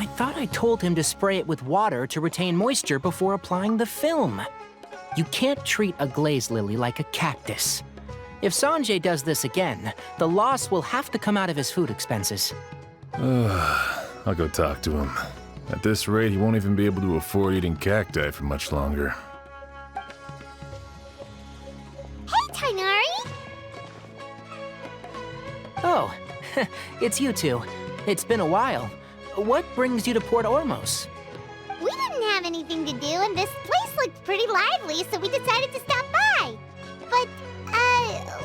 I thought I told him to spray it with water to retain moisture before applying the film. You can't treat a glaze lily like a cactus. If Sanjay does this again, the loss will have to come out of his food expenses. I'll go talk to him. At this rate, he won't even be able to afford eating cacti for much longer. Hey, Tighnari! Oh, it's you two. It's been a while. What brings you to Port Ormos? We didn't have anything to do, and this place looked pretty lively, so we decided to stop by. But,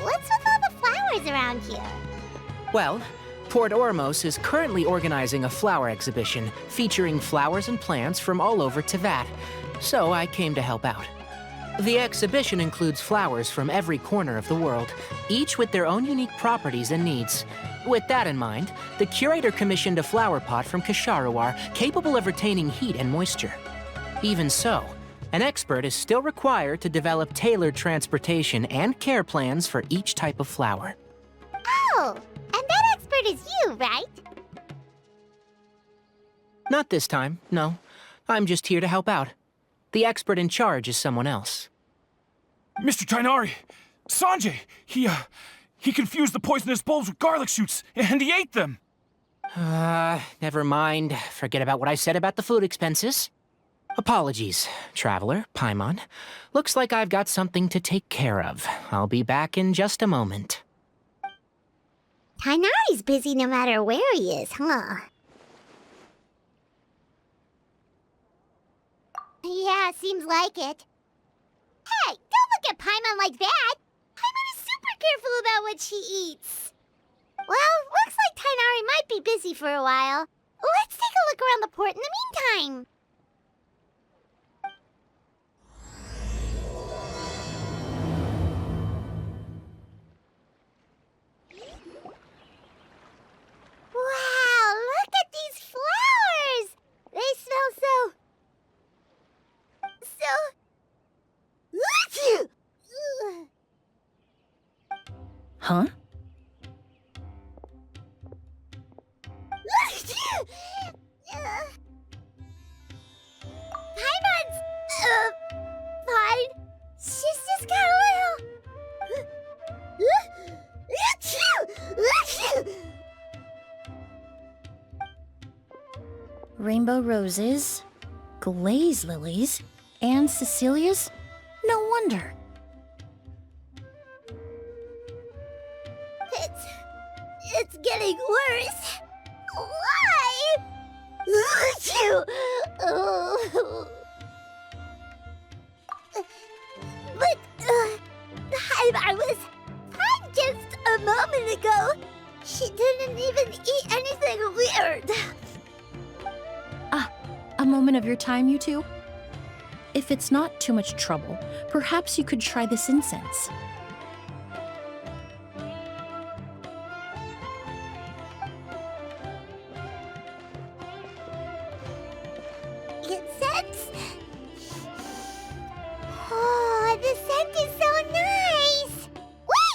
what's with all the flowers around here? Well, Port Ormos is currently organizing a flower exhibition featuring flowers and plants from all over Teyvat, so I came to help out. The exhibition includes flowers from every corner of the world, each with their own unique properties and needs. With that in mind, the curator commissioned a flower pot from Kasharawar capable of retaining heat and moisture. Even so, an expert is still required to develop tailored transportation and care plans for each type of flower. Oh, and that expert is you, right? Not this time, no. I'm just here to help out. The expert in charge is someone else. Mr. Tighnari! Sanjay! He confused the poisonous bulbs with garlic shoots, and he ate them! Never mind. Forget about what I said about the food expenses. Apologies, Traveler, Paimon. Looks like I've got something to take care of. I'll be back in just a moment. Tighnari's busy no matter where he is, huh? Yeah, seems like it. Hey, don't look at Paimon like that! Paimon is super careful about what she eats. Well, looks like Tighnari might be busy for a while. Let's take a look around the port in the meantime. Wow, look at these flowers! They smell so... Huh? Paimon's... fine. She's just got a little... Rainbow roses, glaze lilies, and Cecilia's? No wonder. It's getting worse. Why? But, I was fine just a moment ago. She didn't even eat anything weird. A moment of your time, you two? If it's not too much trouble, perhaps you could try this incense. Incense? Oh, the scent is so nice!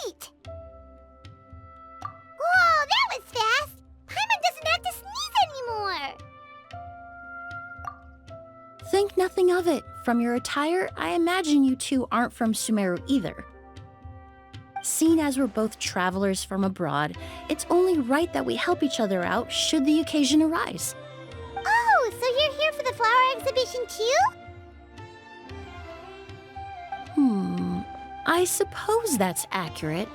Wait! Whoa, that was fast! Paimon doesn't have to sneeze anymore! Think nothing of it. From your attire, I imagine you two aren't from Sumeru either. Seeing as we're both travelers from abroad, it's only right that we help each other out should the occasion arise. Oh, so you're here for the flower exhibition too? I suppose that's accurate.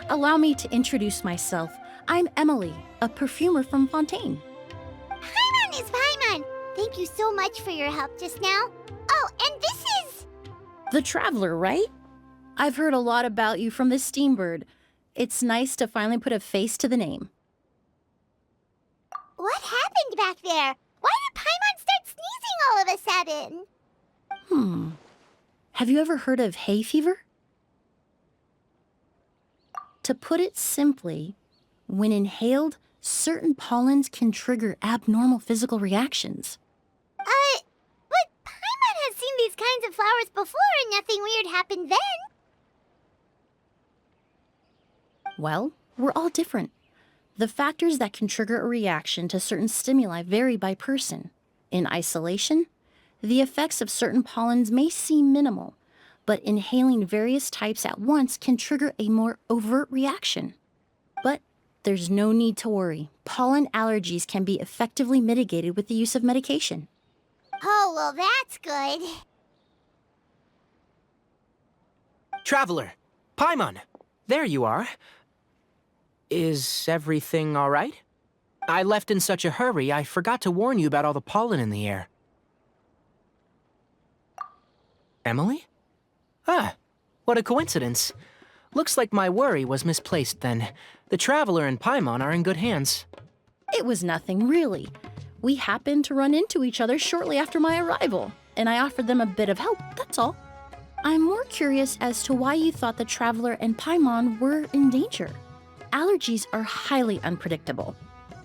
Allow me to introduce myself. I'm Emily, a perfumer from Fontaine. Paimon is Paimon! Thank you so much for your help just now. Oh, and this is... The Traveler, right? I've heard a lot about you from the Steambird. It's nice to finally put a face to the name. What happened back there? Why did Paimon start sneezing all of a sudden? Have you ever heard of hay fever? To put it simply, when inhaled, certain pollens can trigger abnormal physical reactions. But Paimon has seen these kinds of flowers before and nothing weird happened then. Well, we're all different. The factors that can trigger a reaction to certain stimuli vary by person. In isolation, the effects of certain pollens may seem minimal, but inhaling various types at once can trigger a more overt reaction. But there's no need to worry. Pollen allergies can be effectively mitigated with the use of medication. Oh, well, that's good. Traveler, Paimon, there you are. Is everything all right? I left in such a hurry, I forgot to warn you about all the pollen in the air. Emily? Ah, what a coincidence. Looks like my worry was misplaced then. The Traveler and Paimon are in good hands. It was nothing, really. We happened to run into each other shortly after my arrival, and I offered them a bit of help, that's all. I'm more curious as to why you thought the Traveler and Paimon were in danger. Allergies are highly unpredictable.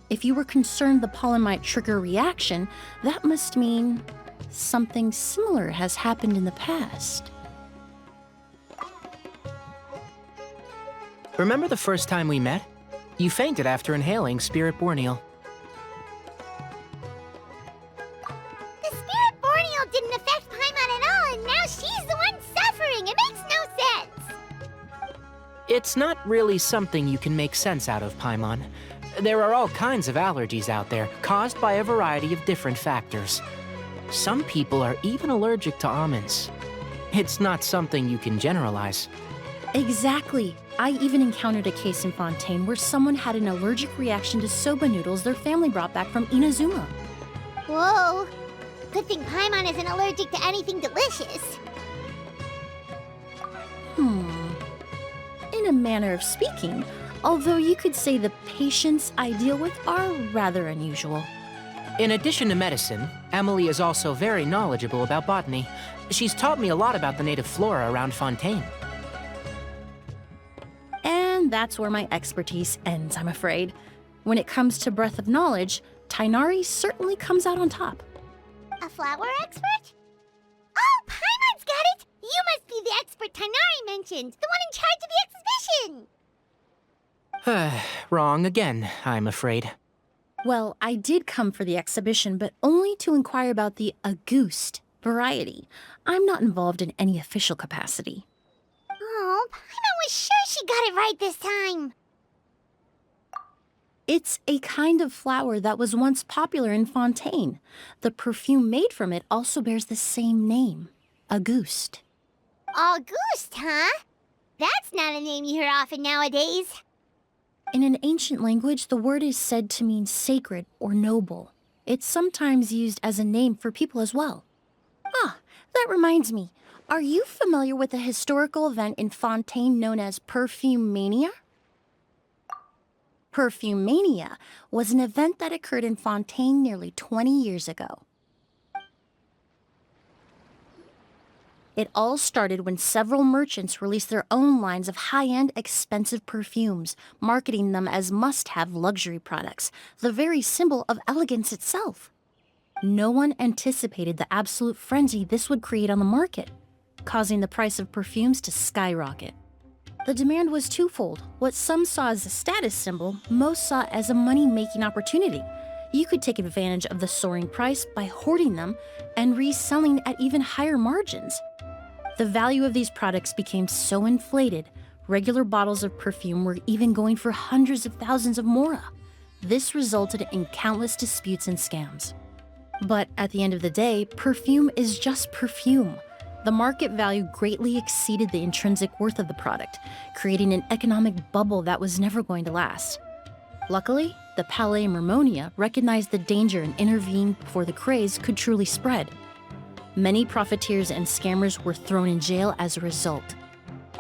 If you were concerned the pollen might trigger a reaction, that must mean something similar has happened in the past. Remember the first time we met? You fainted after inhaling Spirit Borneal. The Spirit Borneal didn't affect Paimon at all, and now she's the one suffering. It makes no sense. It's not really something you can make sense out of, Paimon. There are all kinds of allergies out there, caused by a variety of different factors. Some people are even allergic to almonds. It's not something you can generalize. Exactly. I even encountered a case in Fontaine where someone had an allergic reaction to soba noodles their family brought back from Inazuma. Whoa. Good thing Paimon isn't allergic to anything delicious. In a manner of speaking, although you could say the patients I deal with are rather unusual. In addition to medicine, Emily is also very knowledgeable about botany. She's taught me a lot about the native flora around Fontaine. And that's where my expertise ends, I'm afraid. When it comes to breadth of knowledge, Tighnari certainly comes out on top. A flower expert? Oh, Paimon's got it! You must be the expert Tighnari mentioned, the one in charge of the exhibition! Wrong again, I'm afraid. Well, I did come for the exhibition, but only to inquire about the Auguste variety. I'm not involved in any official capacity. Oh, Paimon was sure she got it right this time. It's a kind of flower that was once popular in Fontaine. The perfume made from it also bears the same name, Auguste. Auguste, huh? That's not a name you hear often nowadays. In an ancient language, the word is said to mean sacred or noble. It's sometimes used as a name for people as well. Ah, that reminds me. Are you familiar with a historical event in Fontaine known as Perfume Mania? Perfume Mania was an event that occurred in Fontaine nearly 20 years ago. It all started when several merchants released their own lines of high-end, expensive perfumes, marketing them as must-have luxury products, the very symbol of elegance itself. No one anticipated the absolute frenzy this would create on the market, causing the price of perfumes to skyrocket. The demand was twofold. What some saw as a status symbol, most saw as a money-making opportunity. You could take advantage of the soaring price by hoarding them and reselling at even higher margins. The value of these products became so inflated, regular bottles of perfume were even going for hundreds of thousands of mora. This resulted in countless disputes and scams. But at the end of the day, perfume is just perfume. The market value greatly exceeded the intrinsic worth of the product, creating an economic bubble that was never going to last. Luckily, the Palais Mermonia recognized the danger and intervened before the craze could truly spread. Many profiteers and scammers were thrown in jail as a result.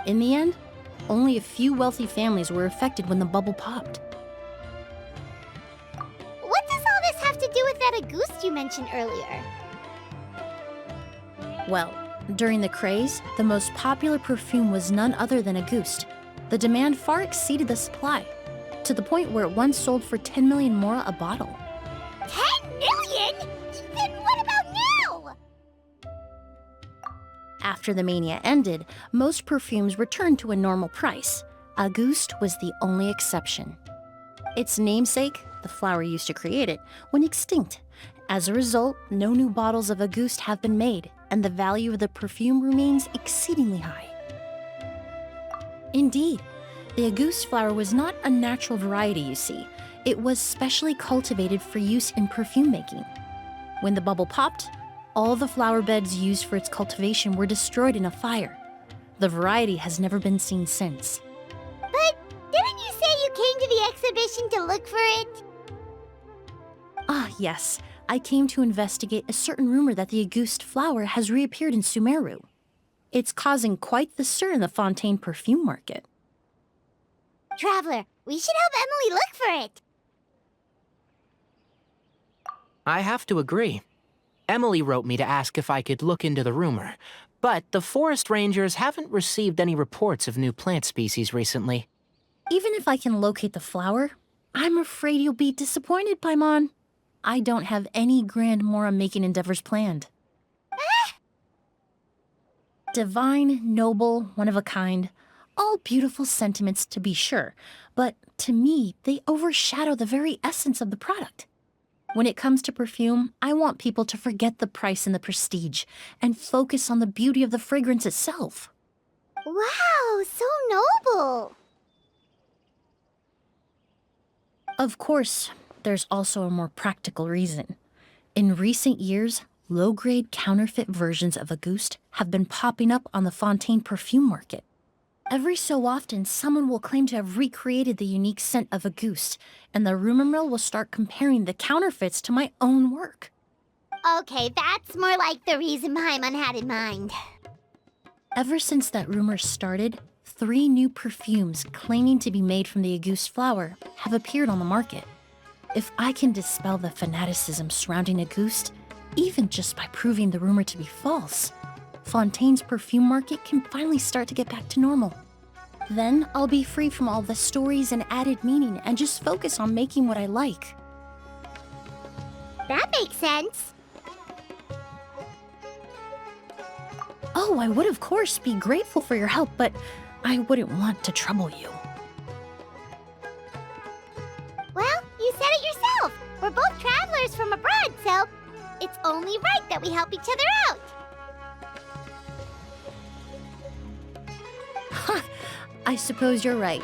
In the end, only a few wealthy families were affected when the bubble popped. What does all this have to do with that Auguste you mentioned earlier? Well, during the craze, the most popular perfume was none other than Auguste. The demand far exceeded the supply, to the point where it once sold for 10 million mora a bottle. 10 million? Then what about now? After the mania ended, most perfumes returned to a normal price. Auguste was the only exception. Its namesake, the flower used to create it, went extinct. As a result, no new bottles of Auguste have been made, and the value of the perfume remains exceedingly high. Indeed, the Auguste flower was not a natural variety, you see. It was specially cultivated for use in perfume making. When the bubble popped, all the flower beds used for its cultivation were destroyed in a fire. The variety has never been seen since. But didn't you say you came to the exhibition to look for it? Ah, yes. I came to investigate a certain rumor that the Auguste flower has reappeared in Sumeru. It's causing quite the stir in the Fontaine perfume market. Traveler, we should help Emily look for it. I have to agree. Emily wrote me to ask if I could look into the rumor, but the forest rangers haven't received any reports of new plant species recently. Even if I can locate the flower, I'm afraid you'll be disappointed, Paimon. I don't have any grand Mora-making endeavors planned. Divine, noble, one of a kind, all beautiful sentiments to be sure, but to me, they overshadow the very essence of the product. When it comes to perfume, I want people to forget the price and the prestige and focus on the beauty of the fragrance itself. Wow, so noble. Of course, there's also a more practical reason. In recent years, low-grade counterfeit versions of Auguste have been popping up on the Fontaine perfume market. Every so often, someone will claim to have recreated the unique scent of Auguste, and the rumor mill will start comparing the counterfeits to my own work. Okay, that's more like the reason Paimon had in mind. Ever since that rumor started, 3 new perfumes claiming to be made from the Auguste flower have appeared on the market. If I can dispel the fanaticism surrounding Auguste, even just by proving the rumor to be false, Fontaine's perfume market can finally start to get back to normal. Then I'll be free from all the stories and added meaning and just focus on making what I like. That makes sense. Oh, I would of course be grateful for your help, but I wouldn't want to trouble you. Well, you said it yourself. We're both travelers from abroad, so it's only right that we help each other out. I suppose you're right.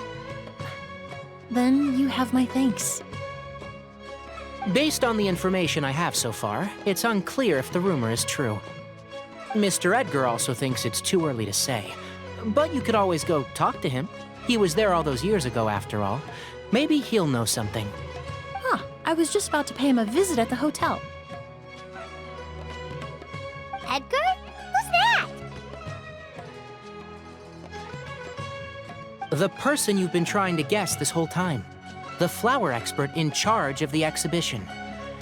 Then you have my thanks. Based on the information I have so far, it's unclear if the rumor is true. Mr. Edgar also thinks it's too early to say, but you could always go talk to him. He was there all those years ago, after all. Maybe he'll know something. Huh, I was just about to pay him a visit at the hotel. Edgar? Who's that? The person you've been trying to guess this whole time. The flower expert in charge of the exhibition.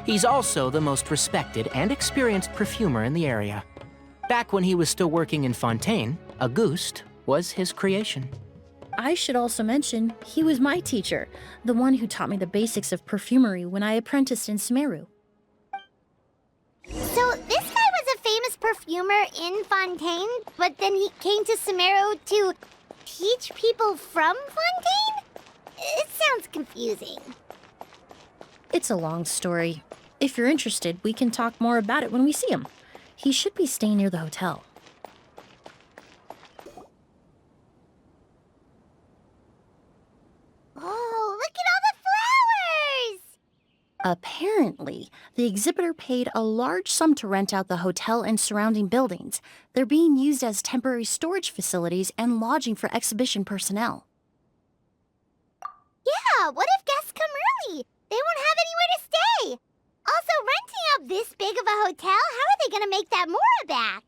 He's also the most respected and experienced perfumer in the area. Back when he was still working in Fontaine, Auguste was his creation. I should also mention, he was my teacher, the one who taught me the basics of perfumery when I apprenticed in Sumeru. So this guy was a famous perfumer in Fontaine, but then he came to Sumeru to teach people from Fontaine? It sounds confusing. It's a long story. If you're interested, we can talk more about it when we see him. He should be staying near the hotel. Oh, look at all the flowers! Apparently, the exhibitor paid a large sum to rent out the hotel and surrounding buildings. They're being used as temporary storage facilities and lodging for exhibition personnel. Yeah, what if guests come early? They won't have anywhere to stay. Also, renting out this big of a hotel, how are they gonna make that Mora back?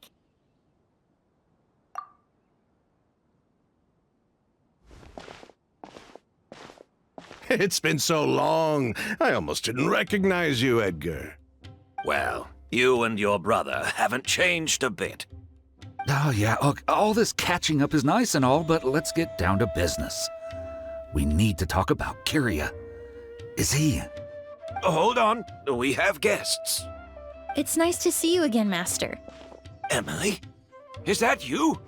It's been so long, I almost didn't recognize you, Edgar. Well, you and your brother haven't changed a bit. Oh, yeah, look, all this catching up is nice and all, but let's get down to business. We need to talk about Kyria. Is he... Hold on, we have guests. It's nice to see you again, Master. Emily? Is that you?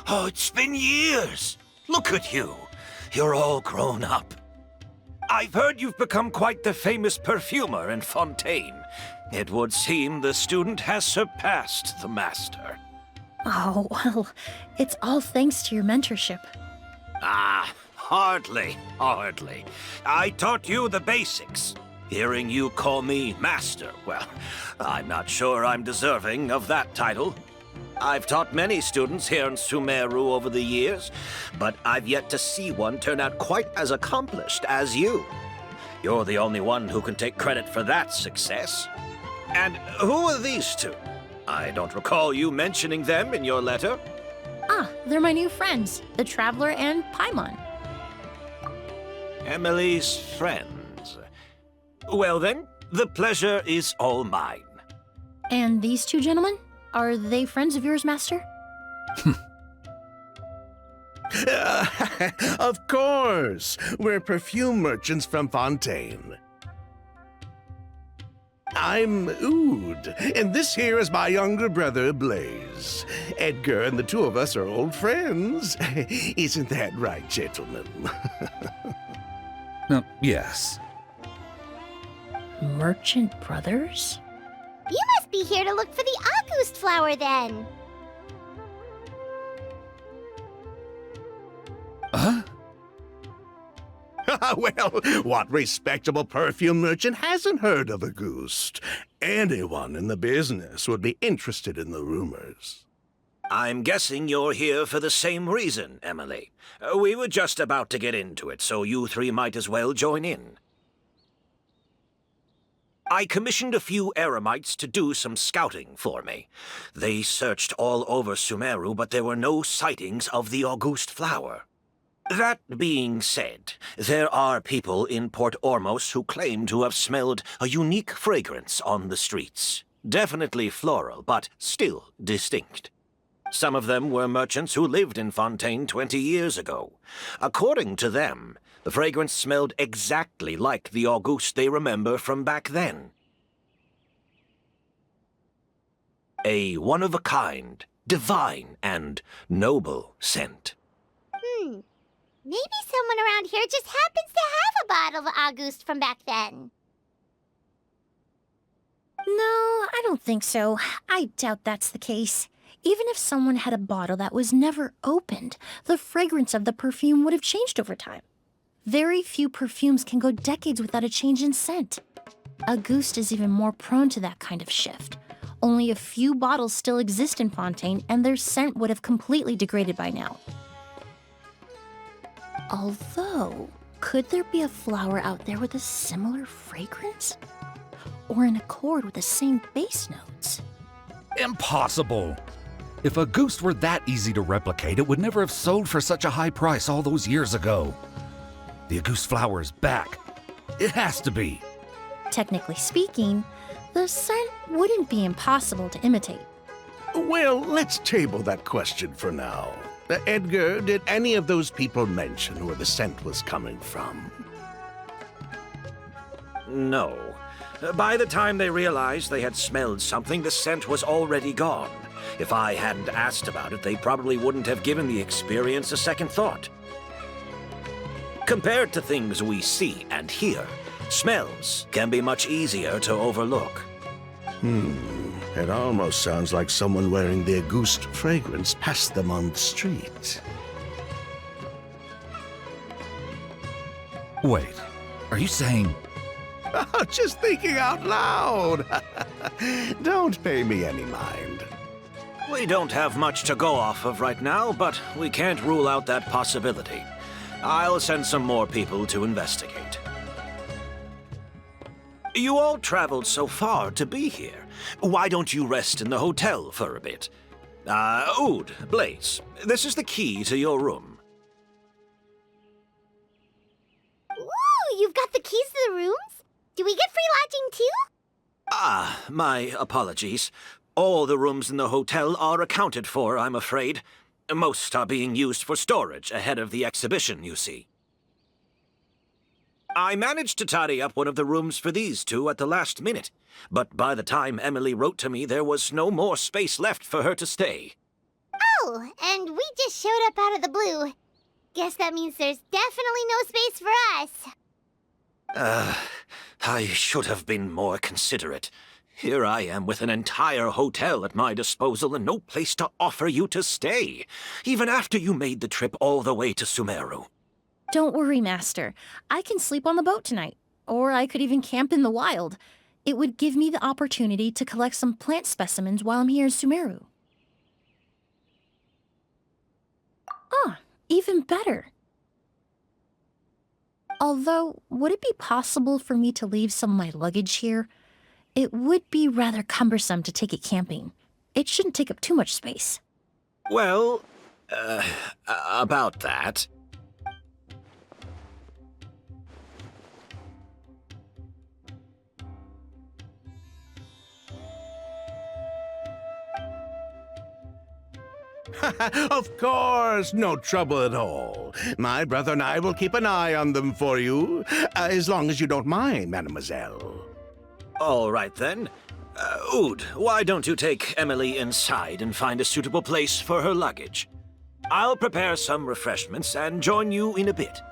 Oh, it's been years. Look at you. You're all grown up. I've heard you've become quite the famous perfumer in Fontaine. It would seem the student has surpassed the master. Oh, well, it's all thanks to your mentorship. Ah, hardly. I taught you the basics. Hearing you call me master, well, I'm not sure I'm deserving of that title. I've taught many students here in Sumeru over the years, but I've yet to see one turn out quite as accomplished as you. You're the only one who can take credit for that success. And who are these two? I don't recall you mentioning them in your letter. Ah, they're my new friends, the Traveler and Paimon. Emily's friends. Well then, the pleasure is all mine. And these two gentlemen? Are they friends of yours, Master? Of course! We're perfume merchants from Fontaine. I'm Oud, and this here is my younger brother, Blaze. Edgar and the two of us are old friends. Isn't that right, gentlemen? Yes. Merchant brothers? You must be here to look for the August flower, then. Huh? Well, what respectable perfume merchant hasn't heard of Auguste? Anyone in the business would be interested in the rumors. I'm guessing you're here for the same reason, Emily. We were just about to get into it, so you three might as well join in. I commissioned a few eremites to do some scouting for me. They searched all over Sumeru, but there were no sightings of the Auguste flower. That being said, there are people in Port Ormos who claim to have smelled a unique fragrance on the streets. Definitely floral, but still distinct. Some of them were merchants who lived in Fontaine 20 years ago. According to them, the fragrance smelled exactly like the Auguste they remember from back then. A one-of-a-kind, divine, and noble scent. Maybe someone around here just happens to have a bottle of Auguste from back then. No, I don't think so. I doubt that's the case. Even if someone had a bottle that was never opened, the fragrance of the perfume would have changed over time. Very few perfumes can go decades without a change in scent. Auguste is even more prone to that kind of shift. Only a few bottles still exist in Fontaine, and their scent would have completely degraded by now. Although, could there be a flower out there with a similar fragrance? Or in accord with the same base notes? Impossible! If Auguste were that easy to replicate, it would never have sold for such a high price all those years ago. The Auguste flower is back. It has to be. Technically speaking, the scent wouldn't be impossible to imitate. Well, let's table that question for now. Edgar, did any of those people mention where the scent was coming from? No. By the time they realized they had smelled something, the scent was already gone. If I hadn't asked about it, they probably wouldn't have given the experience a second thought. Compared to things we see and hear, smells can be much easier to overlook. It almost sounds like someone wearing the Auguste fragrance passed them on the street. Wait, are you saying... Just thinking out loud. Don't pay me any mind. We don't have much to go off of right now, but we can't rule out that possibility. I'll send some more people to investigate. You all traveled so far to be here. Why don't you rest in the hotel for a bit? Oud, Blaze, this is the key to your room. Ooh, you've got the keys to the rooms? Do we get free lodging too? My apologies. All the rooms in the hotel are accounted for, I'm afraid. Most are being used for storage ahead of the exhibition, you see. I managed to tidy up one of the rooms for these two at the last minute, but by the time Emily wrote to me, there was no more space left for her to stay. Oh, and we just showed up out of the blue. Guess that means there's definitely no space for us. I should have been more considerate. Here I am with an entire hotel at my disposal and no place to offer you to stay, even after you made the trip all the way to Sumeru. Don't worry, Master. I can sleep on the boat tonight, or I could even camp in the wild. It would give me the opportunity to collect some plant specimens while I'm here in Sumeru. Ah, even better. Although, would it be possible for me to leave some of my luggage here? It would be rather cumbersome to take it camping. It shouldn't take up too much space. Well, about that. Of course, no trouble at all. My brother and I will keep an eye on them for you, as long as you don't mind, mademoiselle. All right, then. Ood, why don't you take Emily inside and find a suitable place for her luggage? I'll prepare some refreshments and join you in a bit.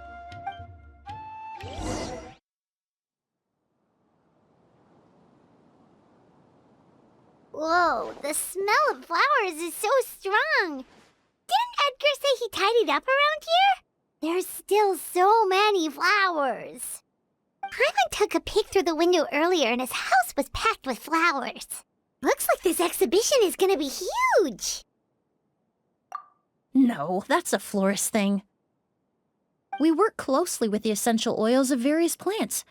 Whoa, the smell of flowers is so strong. Didn't Edgar say he tidied up around here? There's still so many flowers. Paimon took a peek through the window earlier and his house was packed with flowers. Looks like this exhibition is gonna be huge. No, that's a florist thing. We work closely with the essential oils of various plants,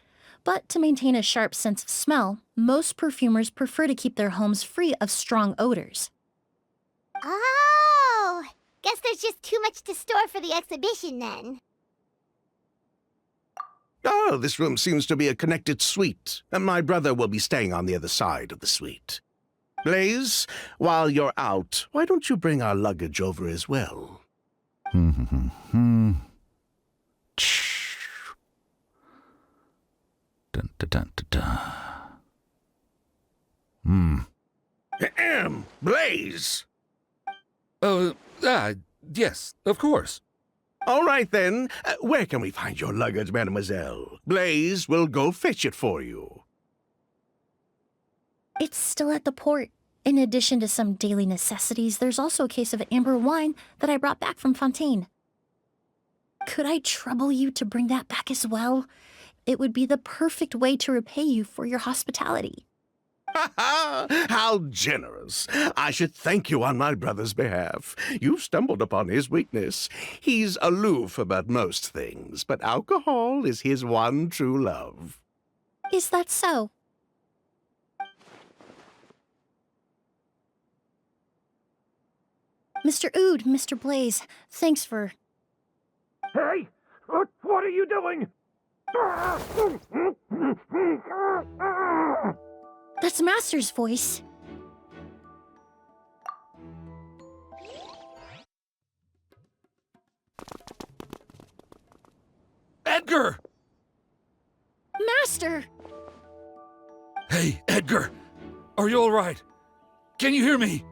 but to maintain a sharp sense of smell, most perfumers prefer to keep their homes free of strong odors. Oh, guess there's just too much to store for the exhibition then. Oh, this room seems to be a connected suite, and my brother will be staying on the other side of the suite. Blaze, while you're out, why don't you bring our luggage over as well? Dun, dun, dun, dun, dun. Blaze! Yes, of course. All right, then. Where can we find your luggage, mademoiselle? Blaze will go fetch it for you. It's still at the port. In addition to some daily necessities, there's also a case of amber wine that I brought back from Fontaine. Could I trouble you to bring that back as well? It would be the perfect way to repay you for your hospitality. Ha ha! How generous! I should thank you on my brother's behalf. You've stumbled upon his weakness. He's aloof about most things, but alcohol is his one true love. Is that so? Mr. Ood, Mr. Blaze, thanks for... Hey! What are you doing? That's Master's voice. Edgar! Master! Hey, Edgar! Are you all right? Can you hear me?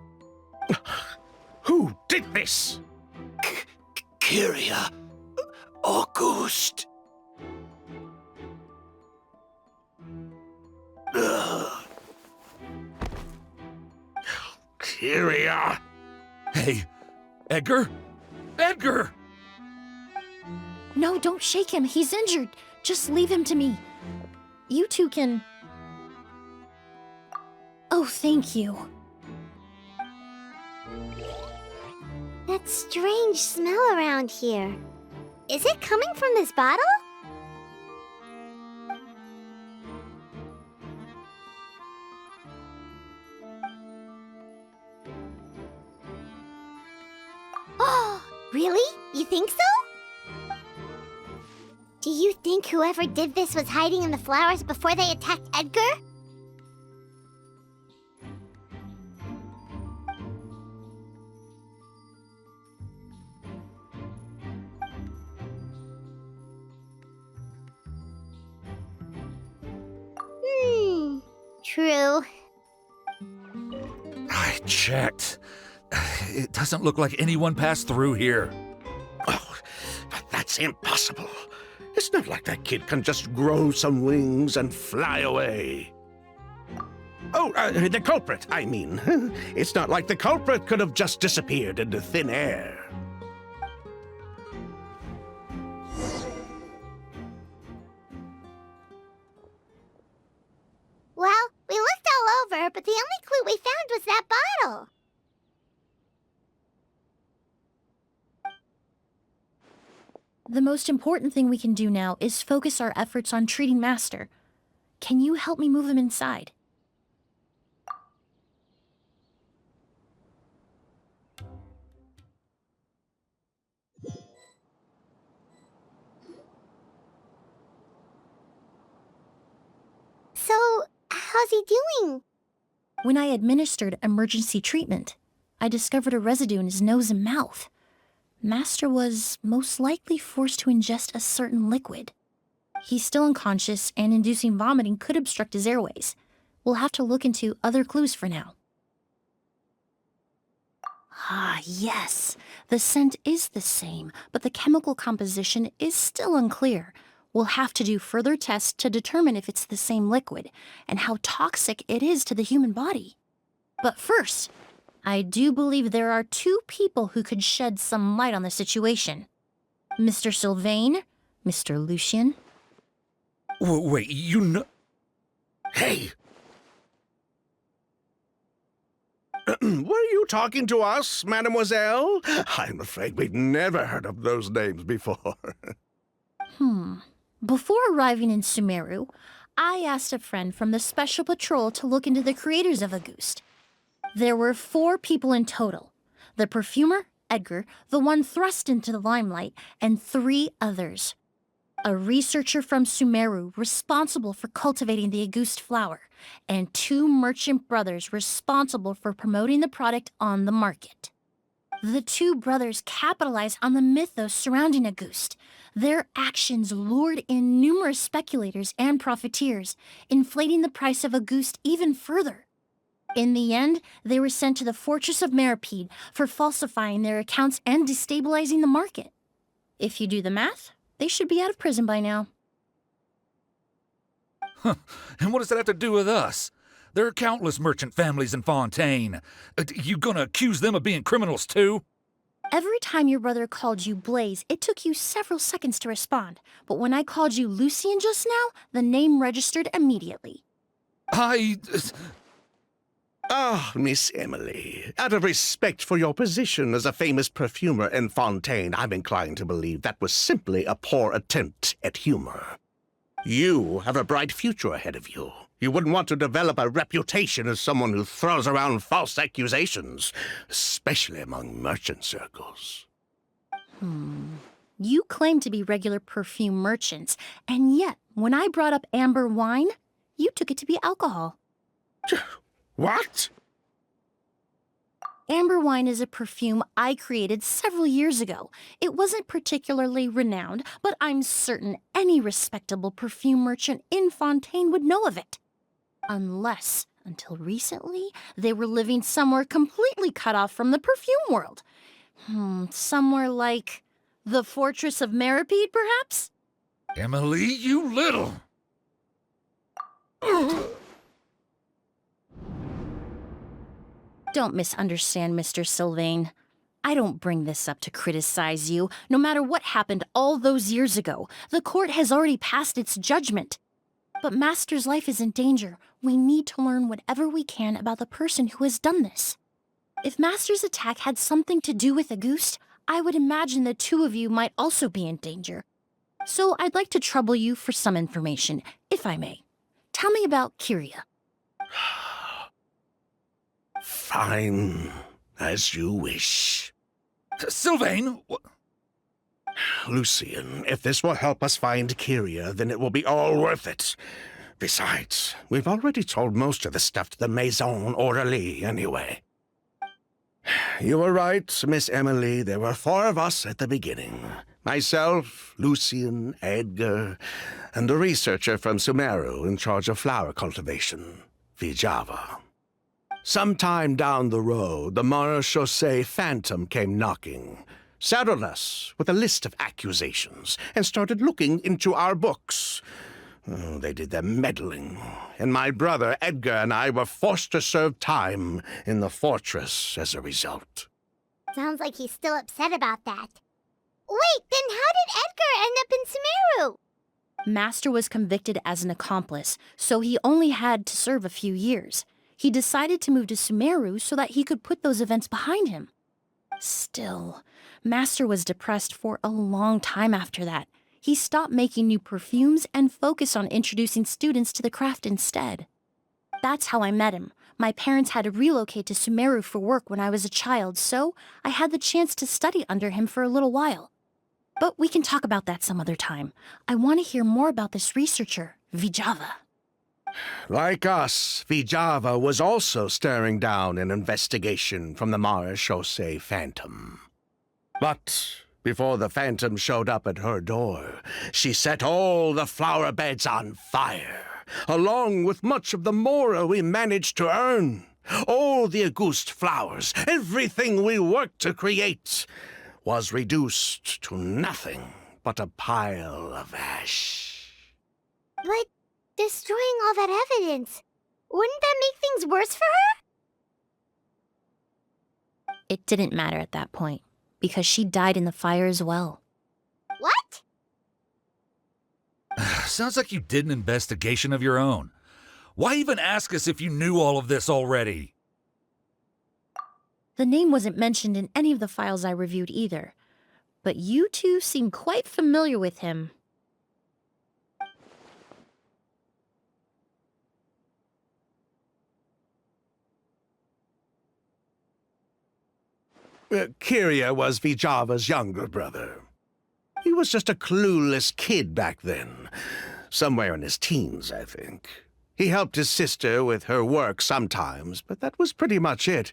Who did this? Kyria. August. Kyria! Hey, Edgar? Edgar! No, don't shake him. He's injured. Just leave him to me. You two can... Oh, thank you. That strange smell around here. Is it coming from this bottle? Oh, really? You think so? Do you think whoever did this was hiding in the flowers before they attacked Edgar? True. I checked. It doesn't look like anyone passed through here. Oh, but that's impossible. It's not like that kid can just grow some wings and fly away. Oh, the culprit, I mean. It's not like the culprit could have just disappeared into thin air. Well, we looked all over, but the only clue we found was that bottle. The most important thing we can do now is focus our efforts on treating Master. Can you help me move him inside? So, how's he doing? When I administered emergency treatment, I discovered a residue in his nose and mouth. Master was most likely forced to ingest a certain liquid. He's still unconscious, and inducing vomiting could obstruct his airways. We'll have to look into other clues for now. Ah, yes. The scent is the same, but the chemical composition is still unclear. We'll have to do further tests to determine if it's the same liquid and how toxic it is to the human body. But first, I do believe there are two people who could shed some light on the situation. Mr. Sylvain, Mr. Lucien. Wait, you know... Hey! Were you talking to us, mademoiselle? I'm afraid we've never heard of those names before. Before arriving in Sumeru, I asked a friend from the Special Patrol to look into the creators of Auguste. There were 4 people in total. The perfumer, Edgar, the one thrust into the limelight, and 3 others. A researcher from Sumeru responsible for cultivating the Auguste flower, and 2 merchant brothers responsible for promoting the product on the market. The 2 brothers capitalized on the mythos surrounding Auguste. Their actions lured in numerous speculators and profiteers, inflating the price of Auguste even further. In the end, they were sent to the Fortress of Meripede for falsifying their accounts and destabilizing the market. If you do the math, they should be out of prison by now. And what does that have to do with us? There are countless merchant families in Fontaine. You gonna accuse them of being criminals too? Every time your brother called you Blaze, it took you several seconds to respond. But when I called you Lucien just now, the name registered immediately. Ah, Miss Emily, out of respect for your position as a famous perfumer in Fontaine, I'm inclined to believe that was simply a poor attempt at humor. You have a bright future ahead of you. You wouldn't want to develop a reputation as someone who throws around false accusations, especially among merchant circles. You claim to be regular perfume merchants, and yet, when I brought up amber wine, you took it to be alcohol. What? Amber wine is a perfume I created several years ago. It wasn't particularly renowned, but I'm certain any respectable perfume merchant in Fontaine would know of it. Unless, until recently, they were living somewhere completely cut off from the perfume world. Somewhere like the Fortress of Meripede, perhaps? Emily, you little... Don't misunderstand, Mr. Sylvain. I don't bring this up to criticize you. No matter what happened all those years ago, the court has already passed its judgment. But Master's life is in danger. We need to learn whatever we can about the person who has done this. If Master's attack had something to do with Auguste, I would imagine the 2 of you might also be in danger. So I'd like to trouble you for some information, if I may. Tell me about Kyria. Fine, as you wish. Sylvain! Lucien, if this will help us find Kyria, then it will be all worth it. Besides, we've already told most of the stuff to the Maison Orderly anyway. You were right, Miss Emily. There were 4 of us at the beginning. Myself, Lucien, Edgar, and a researcher from Sumeru in charge of flower cultivation, Vijava. Sometime down the road, the Marechaussee Phantom came knocking. saddled us with a list of accusations, and started looking into our books. Oh, they did their meddling, and my brother Edgar and I were forced to serve time in the fortress as a result. Sounds like he's still upset about that. Wait, then how did Edgar end up in Sumeru? Master was convicted as an accomplice, so he only had to serve a few years. He decided to move to Sumeru so that he could put those events behind him. Still, Master was depressed for a long time after that. He stopped making new perfumes and focused on introducing students to the craft instead. That's how I met him. My parents had to relocate to Sumeru for work when I was a child, so I had the chance to study under him for a little while. But we can talk about that some other time. I want to hear more about this researcher, Vijava. Like us, Vijava was also staring down an investigation from the Marechaussee Phantom. But before the Phantom showed up at her door, she set all the flower beds on fire, along with much of the mora we managed to earn. All the Auguste flowers, everything we worked to create, was reduced to nothing but a pile of ash. But destroying all that evidence, wouldn't that make things worse for her? It didn't matter at that point, because she died in the fire as well. What? Sounds like you did an investigation of your own. Why even ask us if you knew all of this already? The name wasn't mentioned in any of the files I reviewed either, but you two seem quite familiar with him. Kyria was Vijava's younger brother. He was just a clueless kid back then. Somewhere in his teens, I think. He helped his sister with her work sometimes, but that was pretty much it.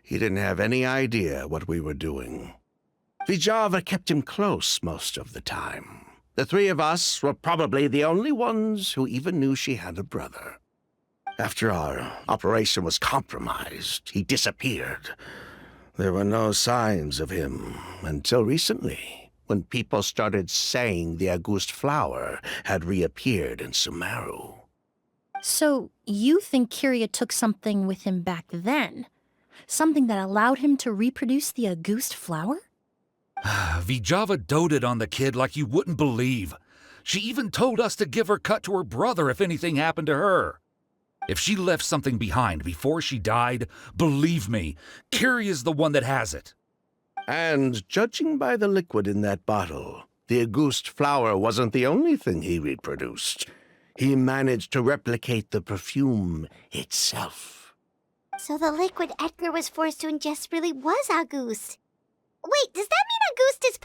He didn't have any idea what we were doing. Vijava kept him close most of the time. The three of us were probably the only ones who even knew she had a brother. After our operation was compromised, he disappeared. There were no signs of him until recently, when people started saying the Auguste flower had reappeared in Sumeru. So, you think Kyria took something with him back then? Something that allowed him to reproduce the Auguste flower? Vijava doted on the kid like you wouldn't believe. She even told us to give her cut to her brother if anything happened to her. If she left something behind before she died, believe me, Kyria's the one that has it. And judging by the liquid in that bottle, the Auguste flower wasn't the only thing he reproduced. He managed to replicate the perfume itself. So the liquid Edgar was forced to ingest really was Auguste. Wait, does that mean Auguste is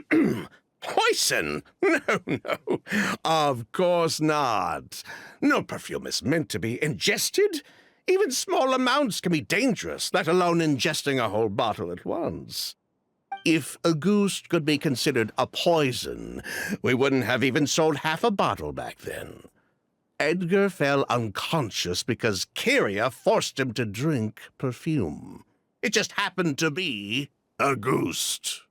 poison? Poison? No. Of course not. No perfume is meant to be ingested. Even small amounts can be dangerous, let alone ingesting a whole bottle at once. If Auguste could be considered a poison, we wouldn't have even sold half a bottle back then. Edgar fell unconscious because Kyria forced him to drink perfume. It just happened to be Auguste.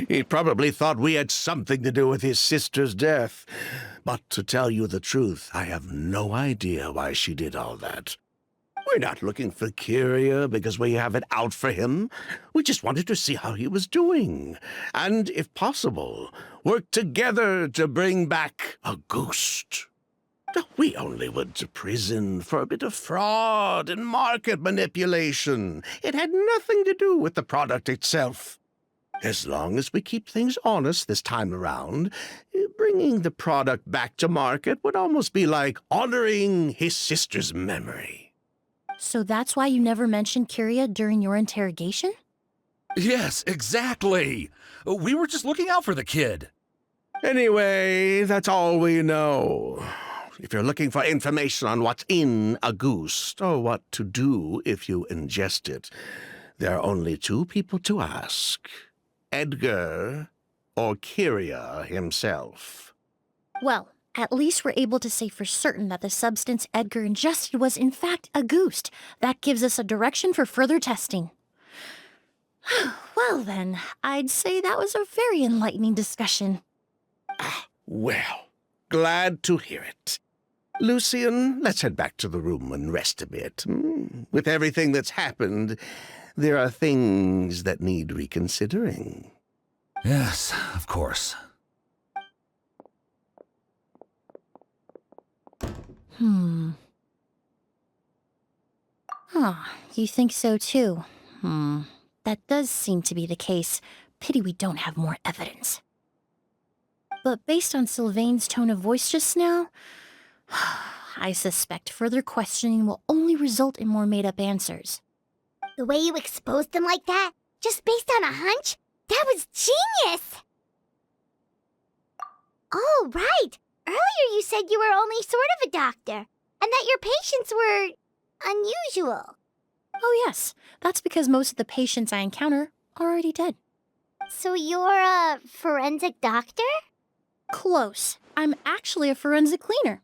He probably thought we had something to do with his sister's death. But to tell you the truth, I have no idea why she did all that. We're not looking for Kyria because we have it out for him. We just wanted to see how he was doing. And, if possible, work together to bring back Auguste. We only went to prison for a bit of fraud and market manipulation. It had nothing to do with the product itself. As long as we keep things honest this time around, bringing the product back to market would almost be like honoring his sister's memory. So that's why you never mentioned Kyria during your interrogation? Yes, exactly. We were just looking out for the kid. Anyway, that's all we know. If you're looking for information on what's in Auguste, or what to do if you ingest it, there are only two people to ask. Edgar or Kyria himself. Well, At least we're able to say for certain that the substance Edgar ingested was in fact a ghost. That gives us a direction for further testing. Well then, I'd say that was a very enlightening discussion. Well, glad to hear it. Lucian, let's head back to the room and rest a bit. With everything that's happened, there are things that need reconsidering. Yes, of course. You think so too? That does seem to be the case. Pity we don't have more evidence. But based on Sylvain's tone of voice just now, I suspect further questioning will only result in more made-up answers. The way you exposed them like that, just based on a hunch, that was genius! Oh, right! Earlier you said you were only sort of a doctor, and that your patients were unusual. Oh yes, that's because most of the patients I encounter are already dead. So you're a forensic doctor? Close. I'm actually a forensic cleaner.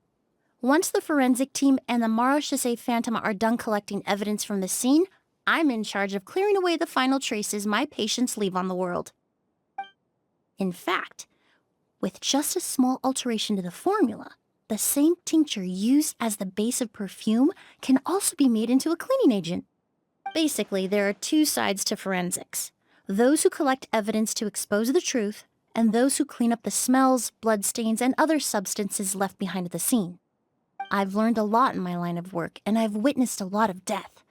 Once the forensic team and the Marechaussee Phantom are done collecting evidence from the scene, I'm in charge of clearing away the final traces my patients leave on the world. In fact, with just a small alteration to the formula, the same tincture used as the base of perfume can also be made into a cleaning agent. Basically, there are two sides to forensics. Those who collect evidence to expose the truth, and those who clean up the smells, bloodstains, and other substances left behind at the scene. I've learned a lot in my line of work, and I've witnessed a lot of death.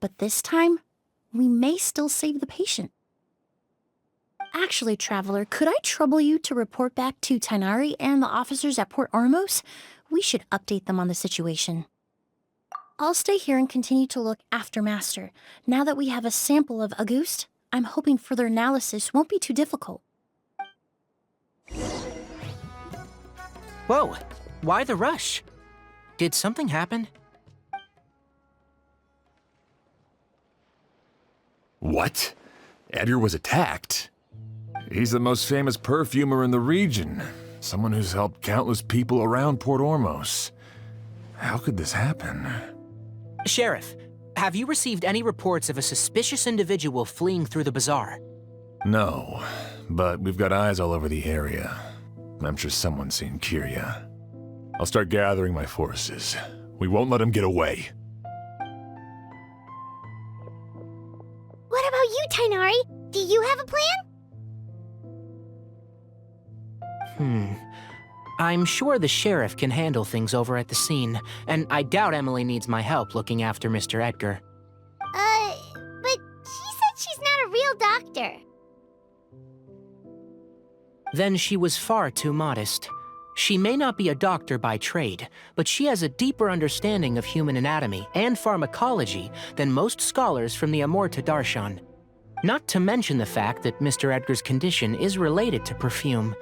But this time, we may still save the patient. Actually, Traveler, could I trouble you to report back to Tighnari and the officers at Port Ormos? We should update them on the situation. I'll stay here and continue to look after Master. Now that we have a sample of Auguste, I'm hoping further analysis won't be too difficult. Whoa, why the rush? Did something happen? What? Edgar was attacked? He's the most famous perfumer in the region. Someone who's helped countless people around Port Ormos. How could this happen? Sheriff, have you received any reports of a suspicious individual fleeing through the bazaar? No, but we've got eyes all over the area. I'm sure someone's seen Kyria. I'll start gathering my forces. We won't let him get away. What about you, Tighnari? Do you have a plan? I'm sure the sheriff can handle things over at the scene, and I doubt Emily needs my help looking after Mr. Edgar. But she said she's not a real doctor. Then she was far too modest. She may not be a doctor by trade, but she has a deeper understanding of human anatomy and pharmacology than most scholars from the Amorta Darshan. Not to mention the fact that Mr. Edgar's condition is related to perfume.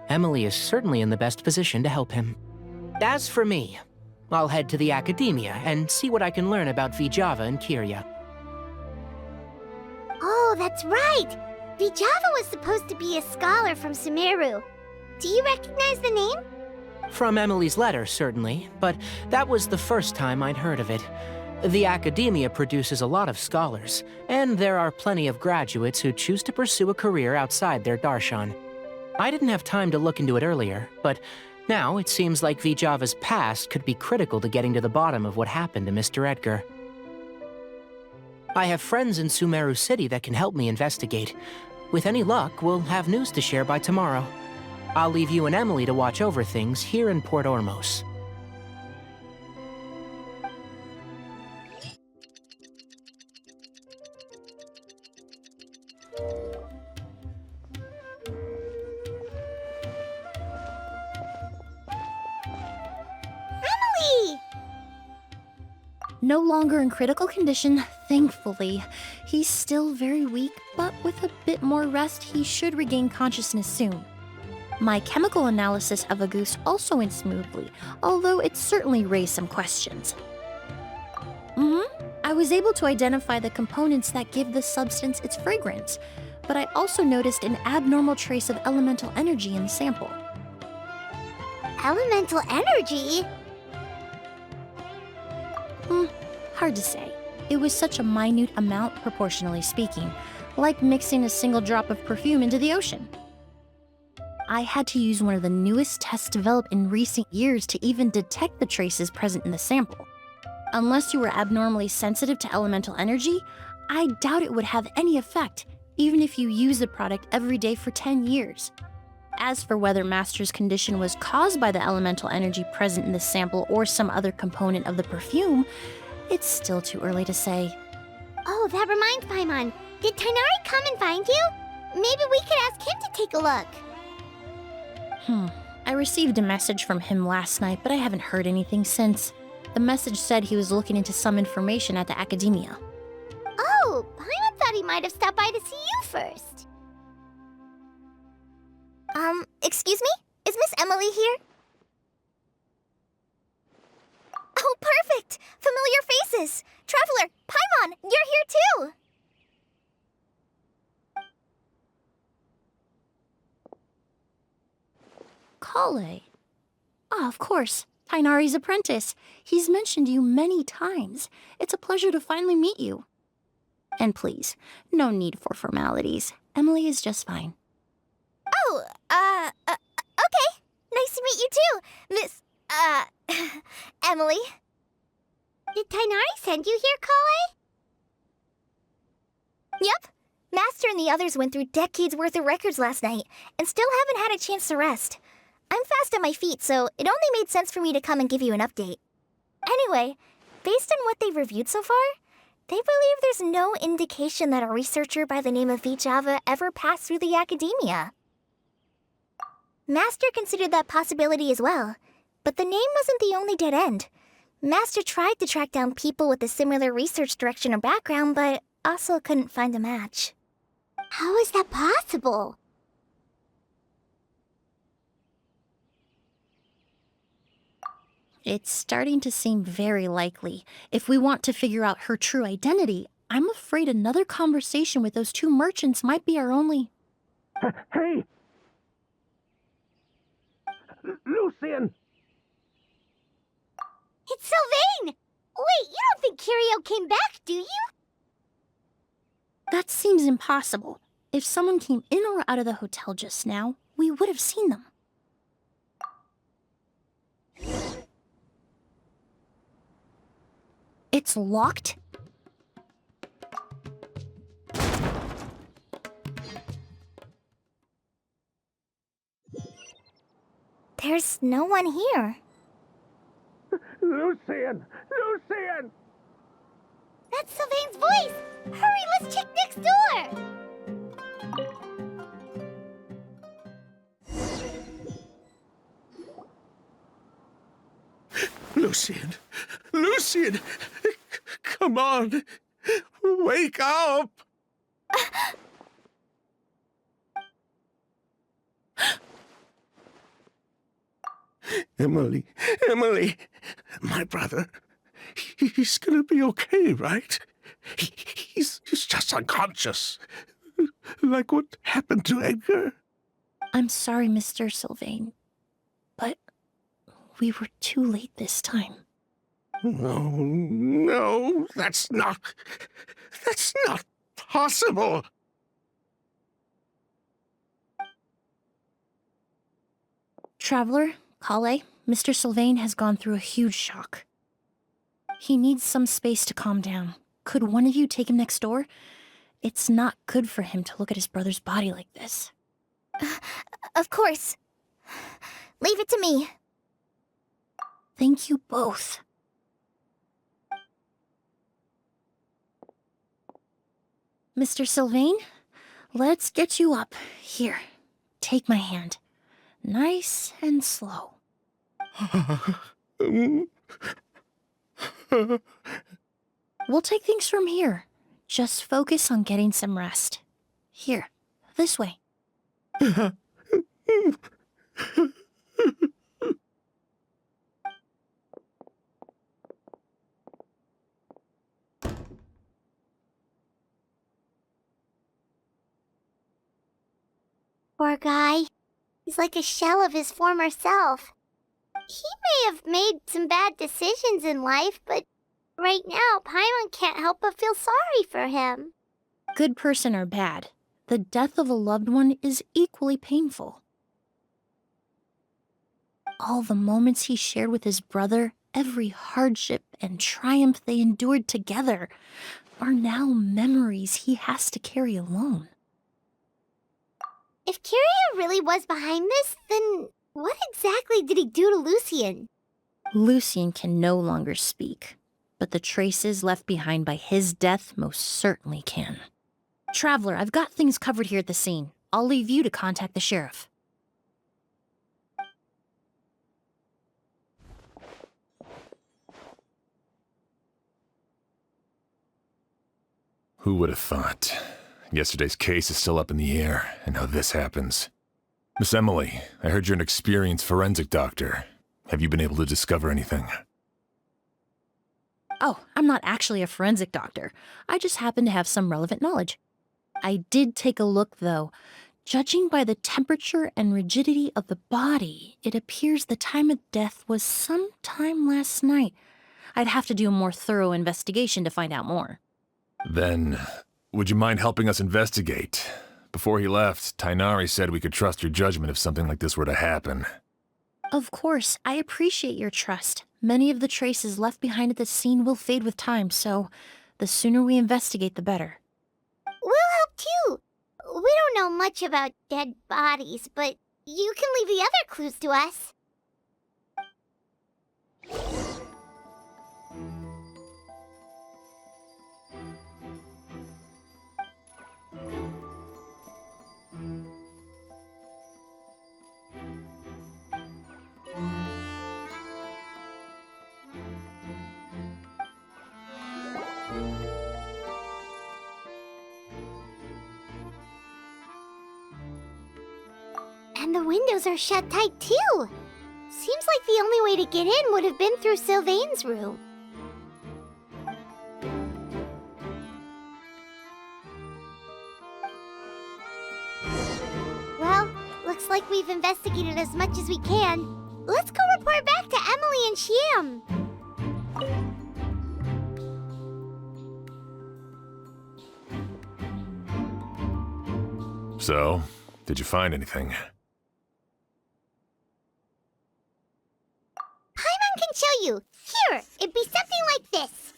Emily is certainly in the best position to help him. As for me, I'll head to the academia and see what I can learn about Vijava and Kyria. Oh, that's right! Vijava was supposed to be a scholar from Sumeru. Do you recognize the name? From Emily's letter, certainly, but that was the first time I'd heard of it. The academia produces a lot of scholars, and there are plenty of graduates who choose to pursue a career outside their darshan. I didn't have time to look into it earlier, but now it seems like Vijava's past could be critical to getting to the bottom of what happened to Mr. Edgar. I have friends in Sumeru City that can help me investigate. With any luck, we'll have news to share by tomorrow. I'll leave you and Emily to watch over things here in Port Ormos. Emily! No longer in critical condition, thankfully. He's still very weak, but with a bit more rest, he should regain consciousness soon. My chemical analysis of Auguste also went smoothly, although it certainly raised some questions. I was able to identify the components that give the substance its fragrance, but I also noticed an abnormal trace of elemental energy in the sample. Elemental energy? Hard to say. It was such a minute amount, proportionally speaking, like mixing a single drop of perfume into the ocean. I had to use one of the newest tests developed in recent years to even detect the traces present in the sample. Unless you were abnormally sensitive to elemental energy, I doubt it would have any effect, even if you use the product every day for 10 years. As for whether Master's condition was caused by the elemental energy present in the sample or some other component of the perfume, it's still too early to say. Oh, that reminds Paimon. Did Tighnari come and find you? Maybe we could ask him to take a look. I received a message from him last night, but I haven't heard anything since. The message said he was looking into some information at the academia. Oh, Paimon thought he might have stopped by to see you first. Excuse me? Is Miss Emily here? Oh, perfect! Familiar faces! Traveler, Paimon, you're here too! Kale. Ah, of course. Tighnari's apprentice. He's mentioned you many times. It's a pleasure to finally meet you. And please, no need for formalities. Emily is just fine. Oh, okay. Nice to meet you too, Miss, Emily. Did Tighnari send you here, Kale? Yep. Master and the others went through decades worth of records last night, and still haven't had a chance to rest. I'm fast on my feet, so it only made sense for me to come and give you an update. Anyway, based on what they've reviewed so far, they believe there's no indication that a researcher by the name of Vijava ever passed through the academia. Master considered that possibility as well, but the name wasn't the only dead end. Master tried to track down people with a similar research direction or background, but also couldn't find a match. How is that possible? It's starting to seem very likely. If we want to figure out her true identity, I'm afraid another conversation with those two merchants might be our only... Hey! Lucian! It's Sylvain! Wait, you don't think Curio came back, do you? That seems impossible. If someone came in or out of the hotel just now, we would have seen them. It's locked? There's no one here. Lucian! Lucian! That's Sylvain's voice! Hurry, let's check next door! Lucian! Lucian! Come on! Wake up! Emily! Emily! My brother! He's gonna be okay, right? He's just unconscious. Like what happened to Edgar. I'm sorry, Mr. Sylvain, but we were too late this time. No, that's not possible. Traveler, Kale, Mr. Sylvain has gone through a huge shock. He needs some space to calm down. Could one of you take him next door? It's not good for him to look at his brother's body like this. Of course. Leave it to me. Thank you both. Mr. Sylvain, let's get you up. Here, take my hand. Nice and slow. We'll take things from here. Just focus on getting some rest. Here, this way. Poor guy. He's like a shell of his former self. He may have made some bad decisions in life, but right now, Paimon can't help but feel sorry for him. Good person or bad, the death of a loved one is equally painful. All the moments he shared with his brother, every hardship and triumph they endured together, are now memories he has to carry alone. If Kiria really was behind this, then what exactly did he do to Lucien? Lucien can no longer speak, but the traces left behind by his death most certainly can. Traveler, I've got things covered here at the scene. I'll leave you to contact the sheriff. Who would have thought? Yesterday's case is still up in the air, and now this happens. Miss Emily, I heard you're an experienced forensic doctor. Have you been able to discover anything? Oh, I'm not actually a forensic doctor. I just happen to have some relevant knowledge. I did take a look, though. Judging by the temperature and rigidity of the body, it appears the time of death was sometime last night. I'd have to do a more thorough investigation to find out more. Then, would you mind helping us investigate? Before he left, Tainari said we could trust your judgment if something like this were to happen. Of course, I appreciate your trust. Many of the traces left behind at the scene will fade with time, so the sooner we investigate, the better. We'll help too. We don't know much about dead bodies, but you can leave the other clues to us. And the windows are shut tight too. Seems like the only way to get in would have been through Sylvain's room. Well, looks like we've investigated as much as we can. Let's go report back to Emily and Shiam. So, did you find anything? Paimon can show you. Here, it'd be something like this.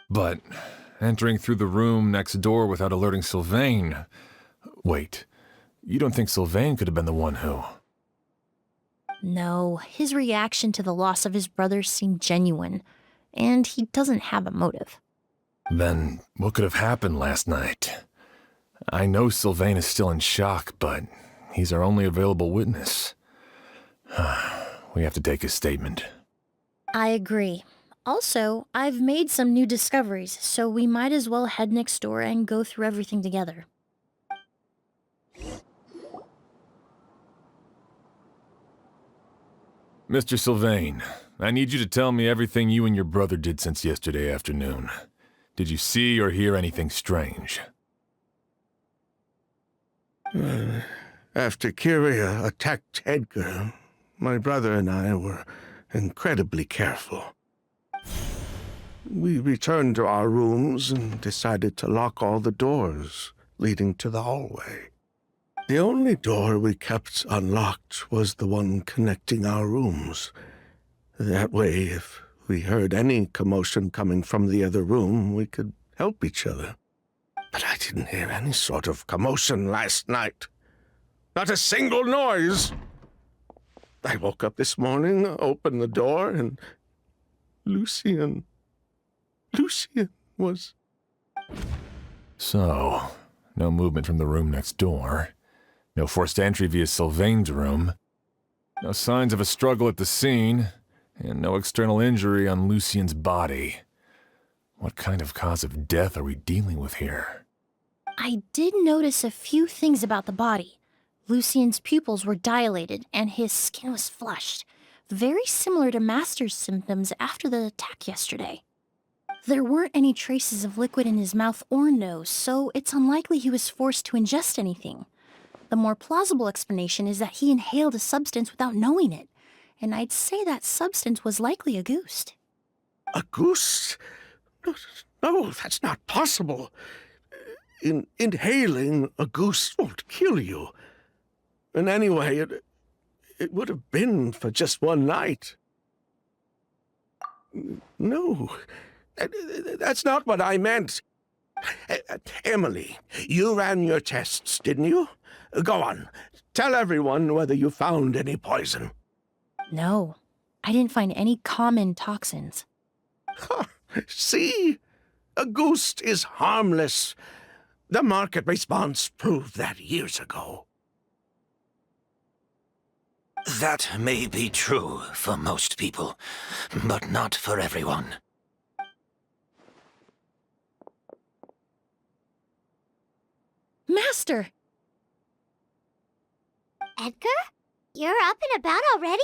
But entering through the room next door without alerting Sylvain... Wait, you don't think Sylvain could have been the one who... No, his reaction to the loss of his brother seemed genuine, and he doesn't have a motive. Then what could have happened last night? I know Sylvain is still in shock, but he's our only available witness. We have to take his statement. I agree. Also, I've made some new discoveries, so we might as well head next door and go through everything together. Mr. Sylvain, I need you to tell me everything you and your brother did since yesterday afternoon. Did you see or hear anything strange? After Kiria attacked Edgar, my brother and I were incredibly careful. We returned to our rooms and decided to lock all the doors leading to the hallway. The only door we kept unlocked was the one connecting our rooms. That way, if we heard any commotion coming from the other room, we could help each other. But I didn't hear any sort of commotion last night. Not a single noise. I woke up this morning, opened the door, and Lucien was... So, no movement from the room next door. No forced entry via Sylvain's room. No signs of a struggle at the scene. And no external injury on Lucien's body. What kind of cause of death are we dealing with here? I did notice a few things about the body. Lucien's pupils were dilated, and his skin was flushed, very similar to Master's symptoms after the attack yesterday. There weren't any traces of liquid in his mouth or nose, so it's unlikely he was forced to ingest anything. The more plausible explanation is that he inhaled a substance without knowing it, and I'd say that substance was likely a goose. A goose? No, that's not possible. Inhaling a goose won't kill you. And anyway, it would have been for just one night. No, that's not what I meant. Emily, you ran your tests, didn't you? Go on, tell everyone whether you found any poison. No, I didn't find any common toxins. See? A goose is harmless. The market response proved that years ago. That may be true for most people, but not for everyone. Master! Edgar? You're up and about already?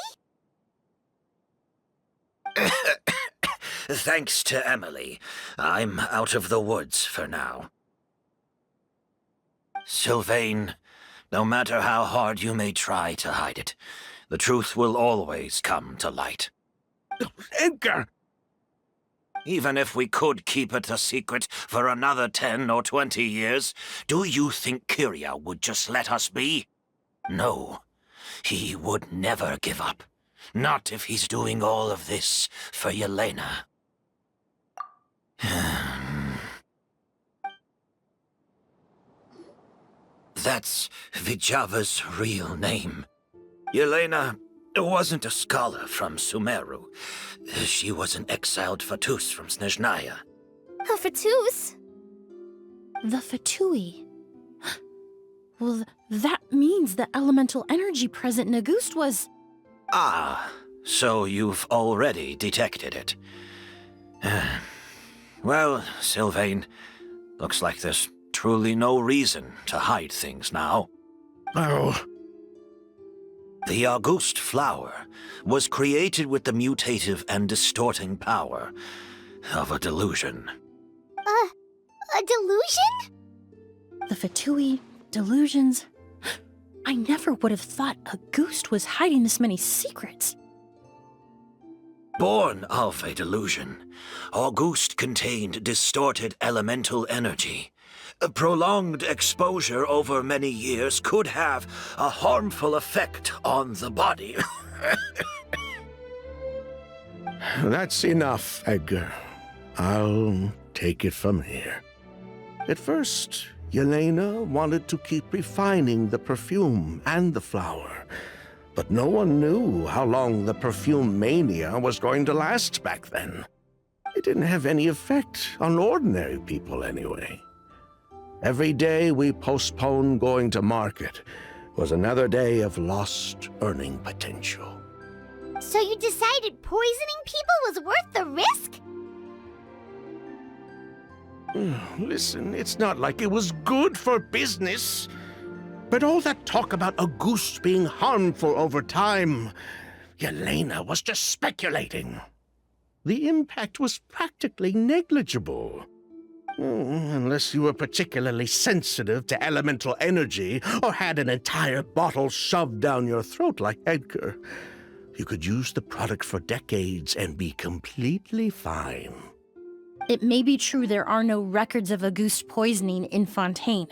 Thanks to Emily, I'm out of the woods for now. Sylvain, no matter how hard you may try to hide it, the truth will always come to light. Edgar! Even if we could keep it a secret for another 10 or 20 years, do you think Kyria would just let us be? No, he would never give up. Not if he's doing all of this for Yelena. That's Vijava's real name. Yelena wasn't a scholar from Sumeru. She was an exiled Fatus from Snezhnaya. A Fatus? The Fatui. Well, that means the elemental energy present in Auguste was... Ah, so you've already detected it. Well, Sylvain, looks like there's truly no reason to hide things now. Oh. The Auguste flower was created with the mutative and distorting power of a delusion. A delusion? The Fatui, delusions... I never would have thought Auguste was hiding this many secrets. Born of a delusion, Auguste contained distorted elemental energy. A prolonged exposure over many years could have a harmful effect on the body. That's enough, Edgar. I'll take it from here. At first, Yelena wanted to keep refining the perfume and the flower, but no one knew how long the perfume mania was going to last back then. It didn't have any effect on ordinary people anyway. Every day we postponed going to market was another day of lost earning potential. So you decided poisoning people was worth the risk? Listen, it's not like it was good for business. But all that talk about Auguste being harmful over time, Yelena was just speculating. The impact was practically negligible. Unless you were particularly sensitive to elemental energy or had an entire bottle shoved down your throat like Edgar. You could use the product for decades and be completely fine. It may be true there are no records of Auguste poisoning in Fontaine.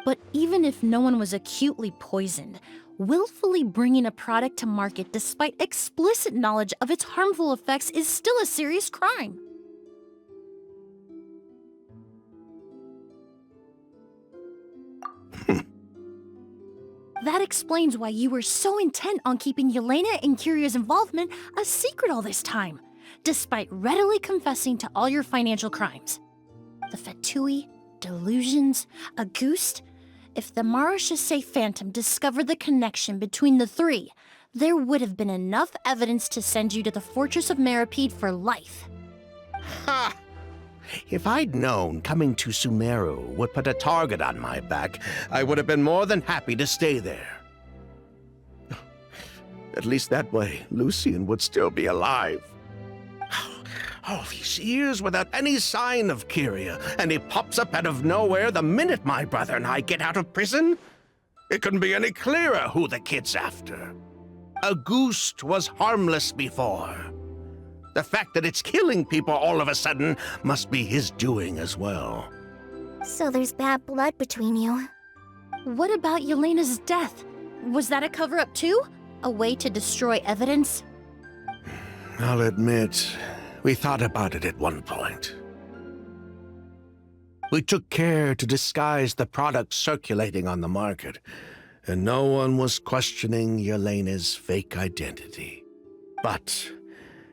But even if no one was acutely poisoned, willfully bringing a product to market despite explicit knowledge of its harmful effects is still a serious crime. That explains why you were so intent on keeping Yelena and Kyria's involvement a secret all this time, despite readily confessing to all your financial crimes. The Fatui, delusions, Auguste. If the Marechaussee Phantom discovered the connection between the three, there would have been enough evidence to send you to the Fortress of Meripede for life. Ha! If I'd known coming to Sumeru would put a target on my back, I would have been more than happy to stay there. At least that way, Lucien would still be alive. All these years without any sign of Kyria, and he pops up out of nowhere the minute my brother and I get out of prison? It couldn't be any clearer who the kid's after. A ghost was harmless before. The fact that it's killing people all of a sudden must be his doing as well. So there's bad blood between you. What about Yelena's death? Was that a cover-up too? A way to destroy evidence? I'll admit, we thought about it at one point. We took care to disguise the products circulating on the market, and no one was questioning Yelena's fake identity. But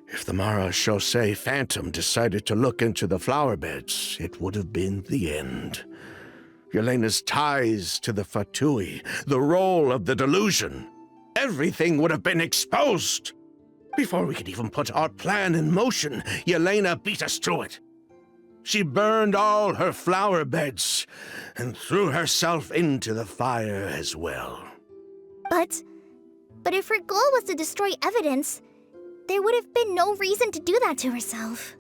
if the Mara Chaussee Phantom decided to look into the flower beds, it would have been the end. Yelena's ties to the Fatui, the role of the delusion, everything would have been exposed. Before we could even put our plan in motion, Yelena beat us to it. She burned all her flower beds and threw herself into the fire as well. But if her goal was to destroy evidence, there would have been no reason to do that to herself.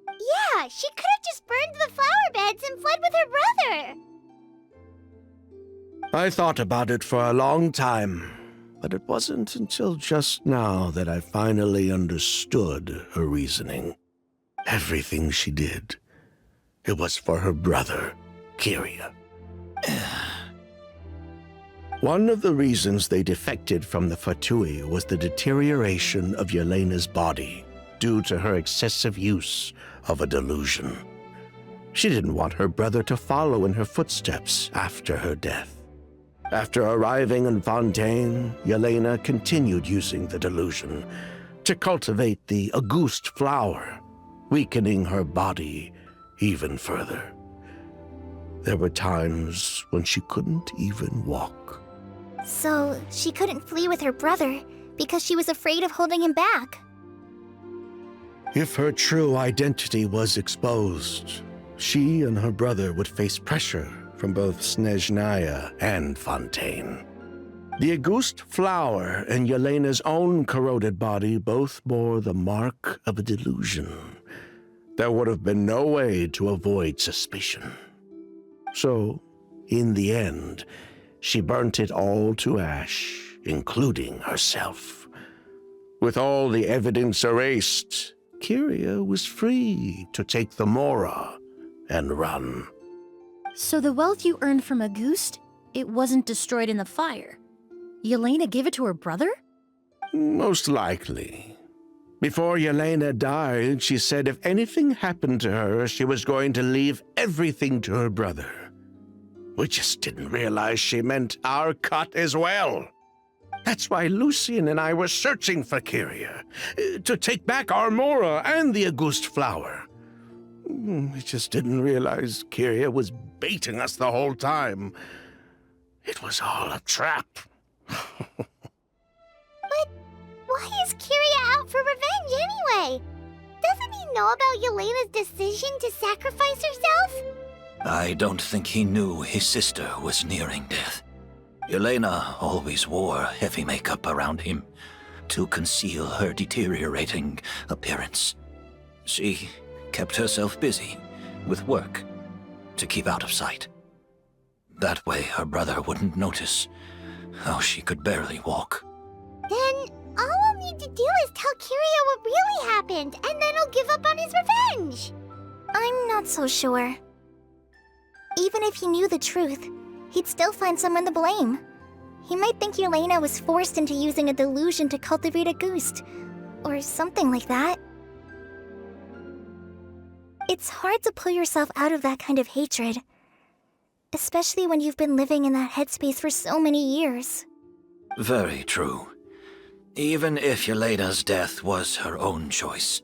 Yeah, she could have just burned the flower beds and fled with her brother. I thought about it for a long time, but it wasn't until just now that I finally understood her reasoning. Everything she did, it was for her brother, Kyria. One of the reasons they defected from the Fatui was the deterioration of Yelena's body due to her excessive use of a delusion. She didn't want her brother to follow in her footsteps after her death. After arriving in Fontaine, Yelena continued using the delusion to cultivate the Auguste flower, weakening her body even further. There were times when she couldn't even walk. So she couldn't flee with her brother because she was afraid of holding him back. If her true identity was exposed, she and her brother would face pressure from both Snezhnaya and Fontaine. The Auguste flower and Yelena's own corroded body both bore the mark of a delusion. There would have been no way to avoid suspicion. So, in the end, she burnt it all to ash, including herself. With all the evidence erased, Kyria was free to take the Mora and run. So the wealth you earned from Auguste, it wasn't destroyed in the fire. Yelena gave it to her brother? Most likely. Before Yelena died, she said if anything happened to her, she was going to leave everything to her brother. We just didn't realize she meant our cut as well. That's why Lucien and I were searching for Kyria, to take back our Mora and the Auguste flower. We just didn't realize Kyria was baiting us the whole time. It was all a trap. But why is Kyria out for revenge anyway? Doesn't he know about Yelena's decision to sacrifice herself? I don't think he knew his sister was nearing death. Yelena always wore heavy makeup around him to conceal her deteriorating appearance. She kept herself busy with work to keep out of sight. That way her brother wouldn't notice how she could barely walk. Then all we'll need to do is tell Kyria what really happened, and then he'll give up on his revenge. I'm not so sure. Even if he knew the truth, he'd still find someone to blame. He might think Yelena was forced into using a delusion to cultivate a Auguste, or something like that. It's hard to pull yourself out of that kind of hatred, especially when you've been living in that headspace for so many years. Very true. Even if Yelena's death was her own choice,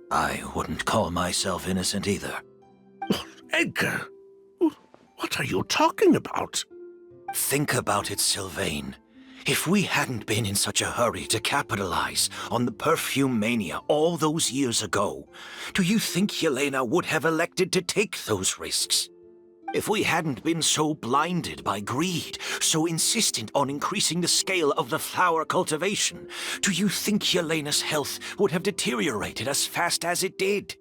I wouldn't call myself innocent either. Edgar, what are you talking about? Think about it, Sylvain. If we hadn't been in such a hurry to capitalize on the perfume mania all those years ago, do you think Yelena would have elected to take those risks? If we hadn't been so blinded by greed, so insistent on increasing the scale of the flower cultivation, do you think Yelena's health would have deteriorated as fast as it did?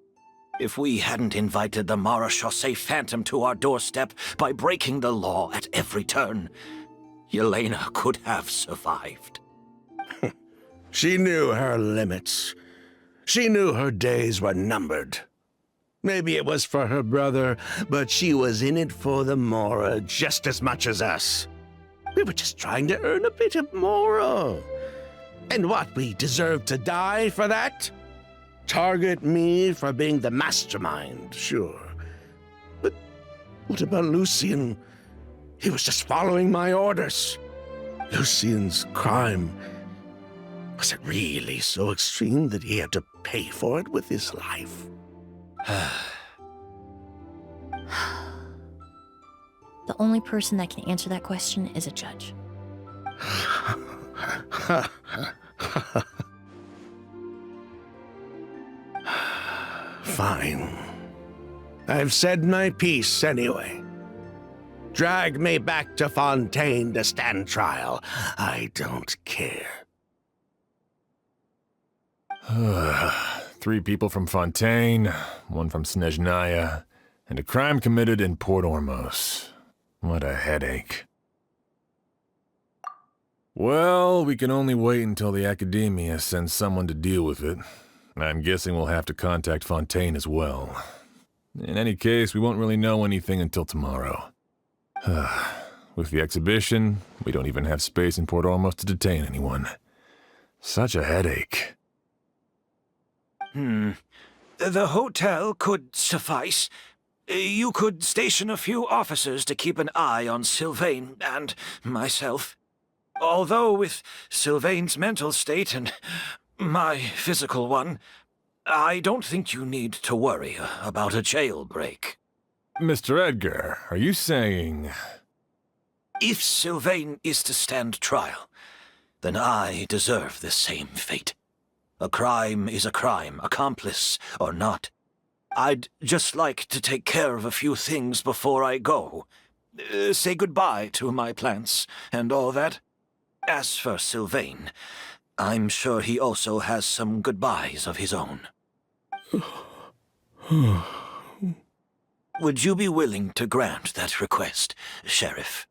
If we hadn't invited the Marechaussee Phantom to our doorstep by breaking the law at every turn, Yelena could have survived. She knew her limits. She knew her days were numbered. Maybe it was for her brother, but she was in it for the Mora just as much as us. We were just trying to earn a bit of Mora. And what, we deserve to die for that? Target me for being the mastermind, sure. But what about Lucian? He was just following my orders. Lucian's crime, was it really so extreme that he had to pay for it with his life? The only person that can answer that question is a judge. Fine. I've said my piece anyway. Drag me back to Fontaine to stand trial. I don't care. 3 people from Fontaine, 1 from Snezhnaya, and a crime committed in Port Ormos. What a headache. Well, we can only wait until the Academia sends someone to deal with it. I'm guessing we'll have to contact Fontaine as well. In any case, we won't really know anything until tomorrow. With the exhibition, we don't even have space in Port Ormos to detain anyone. Such a headache. The hotel could suffice. You could station a few officers to keep an eye on Sylvain and myself. Although with Sylvain's mental state and my physical one, I don't think you need to worry about a jailbreak. Mr. Edgar, are you saying... If Sylvain is to stand trial, then I deserve the same fate. A crime is a crime, accomplice or not. I'd just like to take care of a few things before I go. Say goodbye to my plants and all that. As for Sylvain, I'm sure he also has some goodbyes of his own. Would you be willing to grant that request, Sheriff?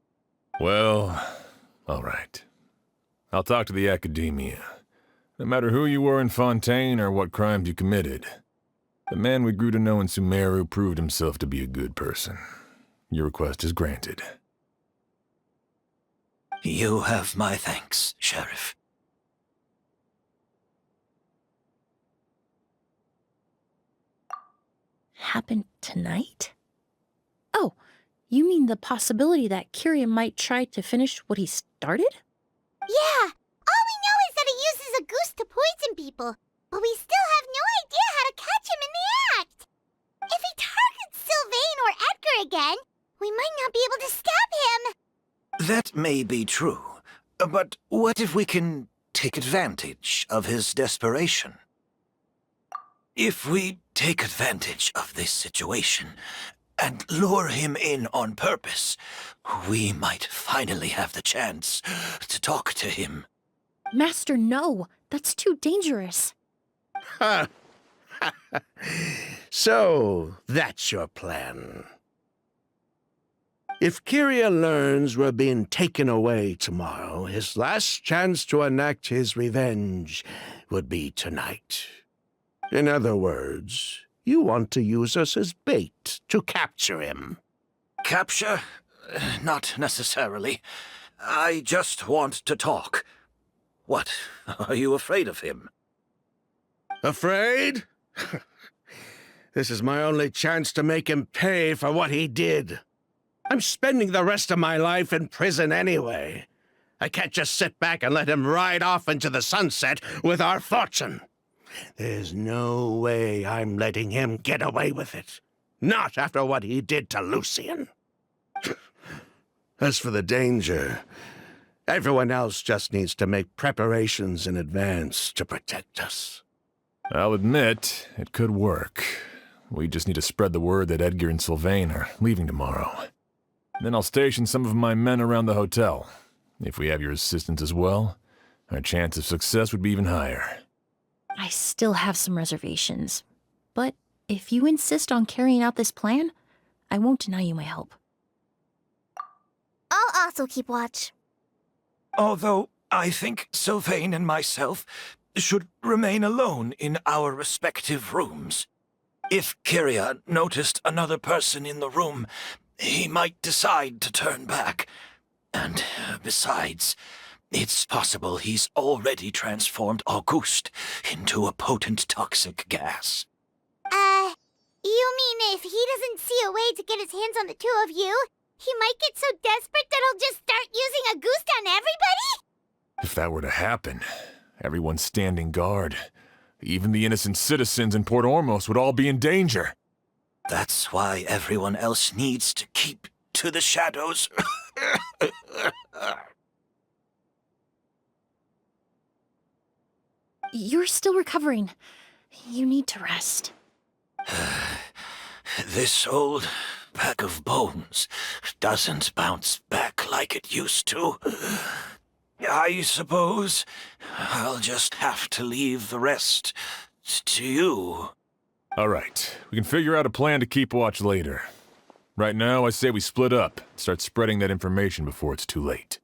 Well, all right. I'll talk to the Academia. No matter who you were in Fontaine or what crimes you committed, the man we grew to know in Sumeru proved himself to be a good person. Your request is granted. You have my thanks, Sheriff. Happened tonight? Oh, you mean the possibility that Kyria might try to finish what he started? Yeah, all we know is that he uses a goose to poison people, but we still have no idea how to catch him in the act. If he targets Sylvain or Edgar again, we might not be able to stop him. That may be true, but what if we can take advantage of his desperation? If we take advantage of this situation and lure him in on purpose, we might finally have the chance to talk to him. Master, no. That's too dangerous. So, that's your plan. If Kyria learns we're being taken away tomorrow, his last chance to enact his revenge would be tonight. In other words, you want to use us as bait to capture him. Capture? Not necessarily. I just want to talk. What? Are you afraid of him? Afraid? This is my only chance to make him pay for what he did. I'm spending the rest of my life in prison anyway. I can't just sit back and let him ride off into the sunset with our fortune. There's no way I'm letting him get away with it. Not after what he did to Lucian. As for the danger, everyone else just needs to make preparations in advance to protect us. I'll admit, it could work. We just need to spread the word that Edgar and Sylvain are leaving tomorrow. Then I'll station some of my men around the hotel. If we have your assistance as well, our chance of success would be even higher. I still have some reservations, but if you insist on carrying out this plan, I won't deny you my help. I'll also keep watch. Although I think Sylvain and myself should remain alone in our respective rooms. If Kyria noticed another person in the room, he might decide to turn back. And besides, it's possible he's already transformed Auguste into a potent toxic gas. You mean if he doesn't see a way to get his hands on the two of you, he might get so desperate that he'll just start using Auguste on everybody? If that were to happen, everyone's standing guard. Even the innocent citizens in Port Ormos would all be in danger. That's why everyone else needs to keep to the shadows. You're still recovering. You need to rest. This old bag of bones doesn't bounce back like it used to. I suppose I'll just have to leave the rest to you. All right, we can figure out a plan to keep watch later. Right now, I say we split up, start spreading that information before it's too late.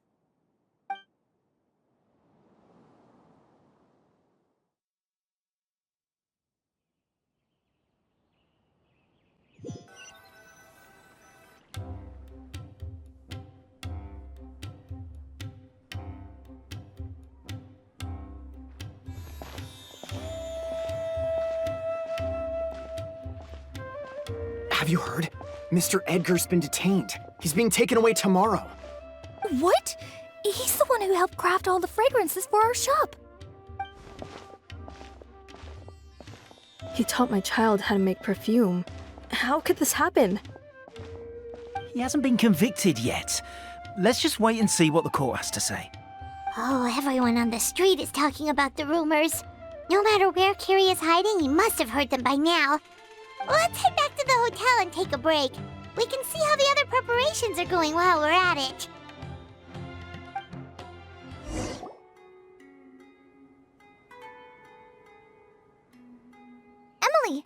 Have you heard? Mr. Edgar's been detained. He's being taken away tomorrow. What? He's the one who helped craft all the fragrances for our shop. He taught my child how to make perfume. How could this happen? He hasn't been convicted yet. Let's just wait and see what the court has to say. Oh, everyone on the street is talking about the rumors. No matter where Kyria is hiding, he must have heard them by now. Let's head back to the hotel and take a break. We can see how the other preparations are going while we're at it. Emily,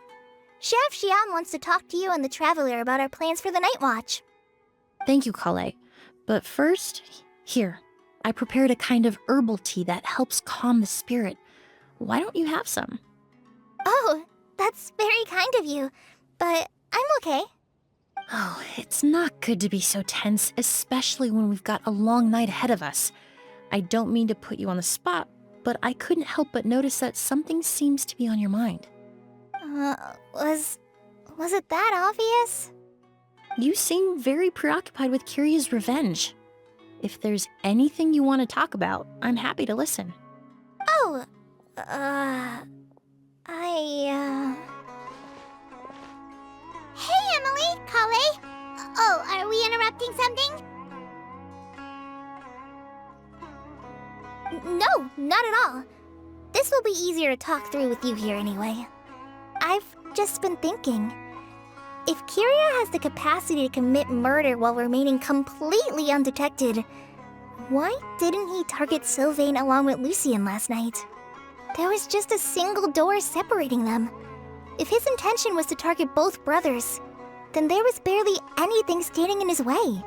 Sheriff Xian wants to talk to you and the Traveler about our plans for the night watch. Thank you, Kale. But first, here, I prepared a kind of herbal tea that helps calm the spirit. Why don't you have some? Oh, that's very kind of you, but I'm okay. Oh, it's not good to be so tense, especially when we've got a long night ahead of us. I don't mean to put you on the spot, but I couldn't help but notice that something seems to be on your mind. Was it that obvious? You seem very preoccupied with Kyria's revenge. If there's anything you want to talk about, I'm happy to listen. Oh, Hey, Emily, Kale. Oh, are we interrupting something? No, not at all. This will be easier to talk through with you here anyway. I've just been thinking. If Kyria has the capacity to commit murder while remaining completely undetected, why didn't he target Sylvain along with Lucien last night? There was just a single door separating them. If his intention was to target both brothers, then there was barely anything standing in his way.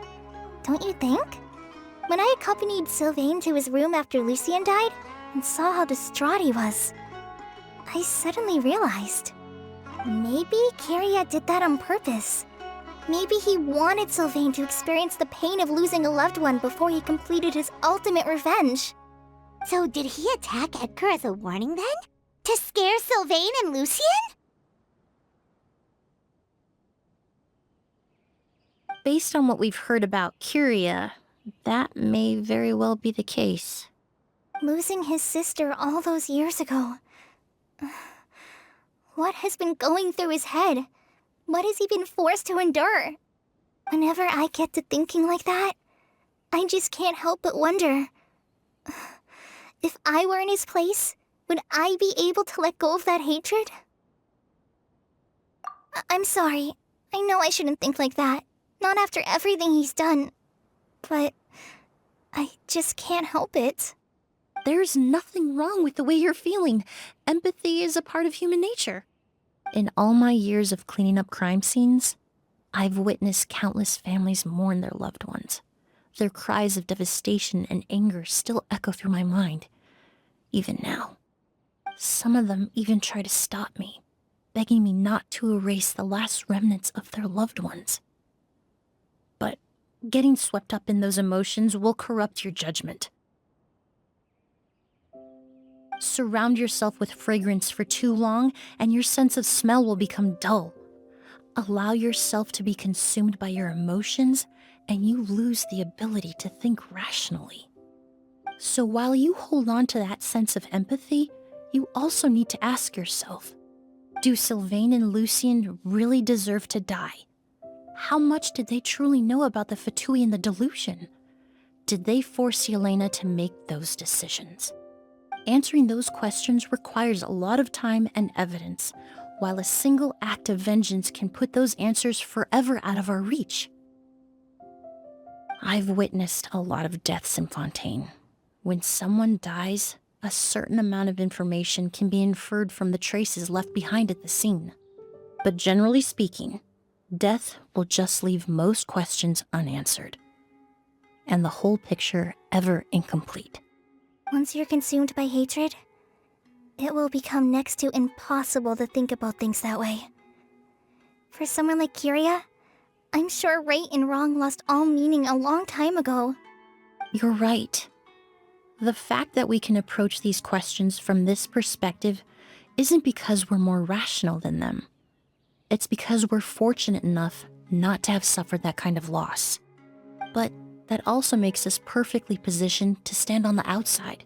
Don't you think? When I accompanied Sylvain to his room after Lucien died and saw how distraught he was, I suddenly realized. Maybe Kyria did that on purpose. Maybe he wanted Sylvain to experience the pain of losing a loved one before he completed his ultimate revenge. So did he attack Edgar as a warning then? To scare Sylvain and Lucien? Based on what we've heard about Kyria, that may very well be the case. Losing his sister all those years ago. What has been going through his head? What has he been forced to endure? Whenever I get to thinking like that, I just can't help but wonder. If I were in his place, would I be able to let go of that hatred? I'm sorry. I know I shouldn't think like that. Not after everything he's done. But I just can't help it. There's nothing wrong with the way you're feeling. Empathy is a part of human nature. In all my years of cleaning up crime scenes, I've witnessed countless families mourn their loved ones. Their cries of devastation and anger still echo through my mind, even now. Some of them even try to stop me, begging me not to erase the last remnants of their loved ones. But getting swept up in those emotions will corrupt your judgment. Surround yourself with fragrance for too long, and your sense of smell will become dull. Allow yourself to be consumed by your emotions, and you lose the ability to think rationally. So while you hold on to that sense of empathy, you also need to ask yourself, do Sylvain and Lucien really deserve to die? How much did they truly know about the Fatui and the delusion? Did they force Yelena to make those decisions? Answering those questions requires a lot of time and evidence, while a single act of vengeance can put those answers forever out of our reach. I've witnessed a lot of deaths in Fontaine. When someone dies, a certain amount of information can be inferred from the traces left behind at the scene. But generally speaking, death will just leave most questions unanswered, and the whole picture ever incomplete. Once you're consumed by hatred, it will become next to impossible to think about things that way. For someone like Kyria, I'm sure right and wrong lost all meaning a long time ago. You're right. The fact that we can approach these questions from this perspective isn't because we're more rational than them. It's because we're fortunate enough not to have suffered that kind of loss. But that also makes us perfectly positioned to stand on the outside